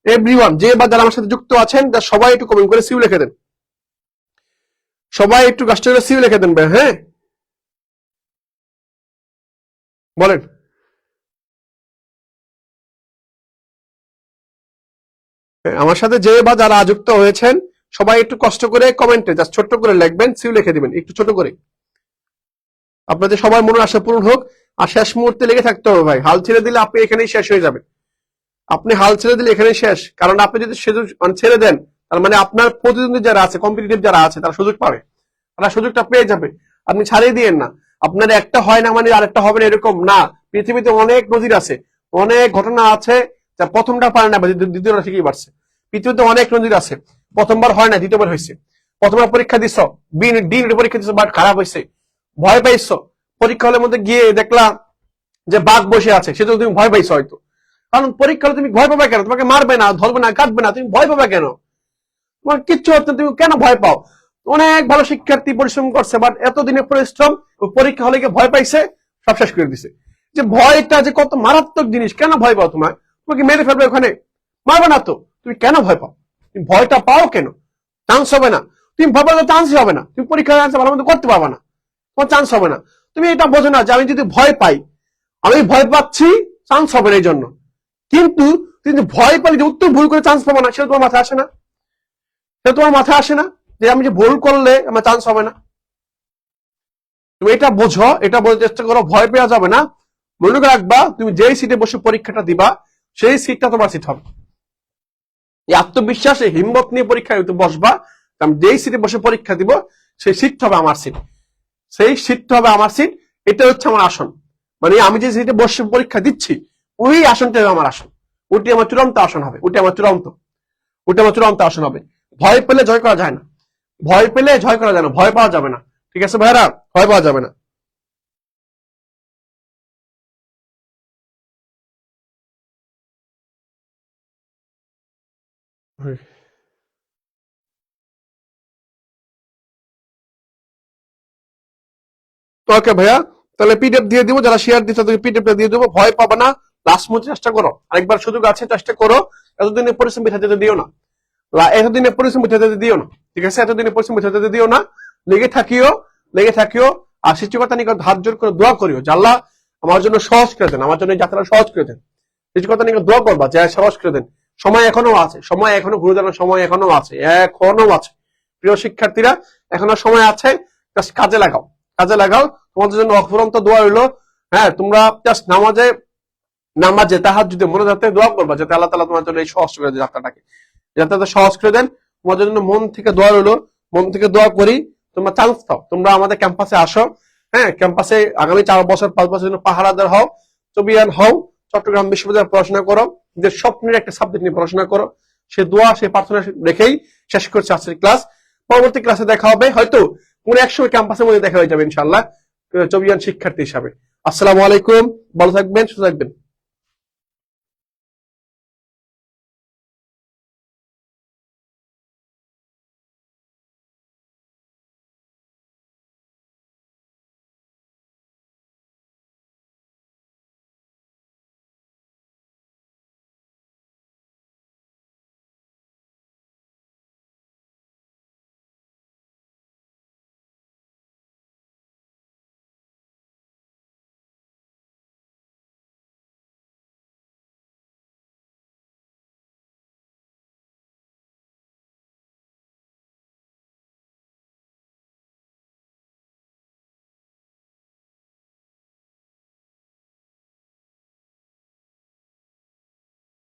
S1: এভরিওয়ান, যে বা যারা আমার সাথে যুক্ত আছেন, সবাই একটু কমেন্ট করে সিউ লিখে দেন। সবাই একটু কষ্ট করে সিউ লিখে দেন ভাই, হ্যাঁ, বলেন। আমার সাথে যে বা যারা যুক্ত হয়েছেন, সবাই একটু কষ্ট করে কমেন্টে জাস্ট ছোট্ট করে লিখবেন, সিউ লিখে দিবেন একটু ছোট করে। আপনাদের সবার মনের আশা পূরণ হোক। আর শেষ মুহূর্তে লেগে থাকতে হবে ভাই, হাল ছেড়ে দিলে আপনি এখানেই শেষ হয়ে যাবেন। আপনি হাল ছেড়ে দিলে এখানেই শেষ, কারণ আপনি যদি ছেড়ে দেন, তার মানে আপনার প্রতিদ্বন্দ্বী যারা আছে, কম্পিটিটিভ যারা আছে, তারা সুযোগ পাবে, তারা সুযোগটা পেয়ে যাবে। আপনি ছাড়িয়ে দিয়েন না। আপনার একটা হয় না মানে আরেকটা হবে না, এরকম না। পৃথিবীতে অনেক নজির আছে, অনেক ঘটনা আছে, যা প্রথমটা পারে না, দ্বিতীয়টা ঠিকই পারছে। পৃথিবীতে অনেক নজির আছে, প্রথমবার হয় না, দ্বিতীয়বার হয়েছে। প্রথমবার পরীক্ষা দিছ, পরীক্ষা দিছ, বাট খারাপ হয়েছে, ভয় পাইছ। পরীক্ষা হলের মধ্যে গিয়ে দেখলাম যে বাঘ বসে আছে, সেটা তুমি ভয় পাইছো হয়তো। কারণ পরীক্ষা হলে তুমি ভয় পাবে কেন? তোমাকে মারবে না, ধরবে না, কাটবে না, তুমি ভয় পাবে কেন? তোমার কিচ্ছু হচ্ছে, তুমি কেন ভয় পাও? অনেক ভালো শিক্ষার্থী পরিশ্রম করছে, বাট এতদিনের পরিশ্রম, পরীক্ষা হলে গিয়ে ভয় পাইছে, সব শেষ করে দিছে। যে ভয়টা যে কত মারাত্মক জিনিস, কেন ভয় পাও? তোমাকে মেরে ফেলবে ওখানে, মারবে না তো, তুমি কেন ভয় পাও? তুমি ভয়টা পাও কেন? চান্স হবে না, তুমি ভয় পাও, চান্সই হবে না, তুমি পরীক্ষার আনসার ভালো মতো করতে পারবে না, তোমার চান্স হবে না। তুমি এটা বোঝো না যে আমি যদি ভয় পাই, আমি ভয় পাচ্ছি, চান্স হবে না এই জন্য। কিন্তু তুমি ভয় পালি যে উত্তর ভুল করে চান্স পাবো না, সেটা তোমার মাথায় আসে না? সেটা তোমার মাথায় আসে না যে আমি যে ভুল করলে আমার চান্স হবে না? তুমি এটা বোঝো, এটা বোঝার চেষ্টা করো, ভয় পেয়ে যাবে না। মনে করে রাখবা তুমি যেই সিটে বসে পরীক্ষাটা দিবা সেই সিটটা তোমার সিট হবে। এই আত্মবিশ্বাস, এই হিম্মত নিয়ে পরীক্ষায় বসবা, আমি যেই সিটে বসে পরীক্ষা দিব সেই সিটটা হবে আমার সিট, সেই সিটটা হবে আমার সিট, এটা হচ্ছে আমার আসন। মানে আমি যে সিটে বসে পরীক্ষা দিচ্ছি ওই আসনটা হবে আমার আসন, ওটি আমার চূড়ান্ত আসন হবে, ওটি আমার চূড়ান্ত আসন হবে। ভয় পেলে জয় করা যায় না, ভয় পেলে জয় করা যায় না, ভয় পাওয়া যাবে না। ঠিক আছে ভাইরা, ভয় পাওয়া যাবে না। তো ওকে ভাইয়া, তাহলে পিডিএফ দিয়ে দিব, যারা শেয়ার দিচ্ছে তাদেরকে পিডিএফ দিয়ে দেবো, ভয় পাবে না। লাস্ট মুহূর্তে চেষ্টা করো, আরেকবার সুযোগ আছে, চেষ্টা করো। এতদিনের পরিশ্রম বৃথা যেতে দিও না, এতদিনের পরিশ্রম বৃথা যেতে দিও না। ঠিক আছে, এতদিনের পরিশ্রম বৃথা যেতে দিও না। লেগে থাকিও। আর সৃষ্টিকর্তা নিকট হাত জোর করে দোয়া করিও যে আল্লাহ আমার জন্য সহজ করে দেন, আমার জন্য এই যাত্রা সহজ করে দেন। সৃষ্টিকর্তা নিকট দোয়া করবা যে সহজ করে দেন। সময় এখনো আছে, সময় এখনো ঘুরে দাঁড়ানোর সময় এখনো আছে, এখনো আছে। প্রিয় শিক্ষার্থীরা, এখনো সময় আছে, জাস্ট কাজে লাগাও। তোমাদের জন্য অফুরন্ত দোয়া হইলো। হ্যাঁ, তোমরা জাস্ট নামাজে তাহাজ্জুদে মনে যাতে দোয়া করবা যাতে আল্লাহ তাআলা তোমার জন্য এই সহজ করে দেন যাত্রাটাকে, যাতে সহজ করে দেন। তোমাদের জন্য মন থেকে দোয়া রইলো, মন থেকে দোয়া করি তোমরা চান্স পাও, তোমরা আমাদের ক্যাম্পাসে আসো। হ্যাঁ, ক্যাম্পাসে আগামী 4 বছর 5 বছরের জন্য পাহারাদার হও, চবিয়ান হও, চট্টগ্রাম বিশ্ববিদ্যালয়ে পড়াশোনা করো, যে স্বপ্নের একটা সাবজেক্ট নিয়ে পড়াশোনা করো। সে দোয়া, সেই প্রার্থনা রেখেই শেষ করছে আজকের ক্লাস। পরবর্তী ক্লাসে দেখা হবে, হয়তো কোনো একসময় ক্যাম্পাসের মধ্যে দেখা হয়ে যাবে ইনশাআল্লাহ, চবিয়ান শিক্ষার্থী হিসাবে। আসসালামু আলাইকুম, ভালো থাকবেন, সুস্থ থাকবেন।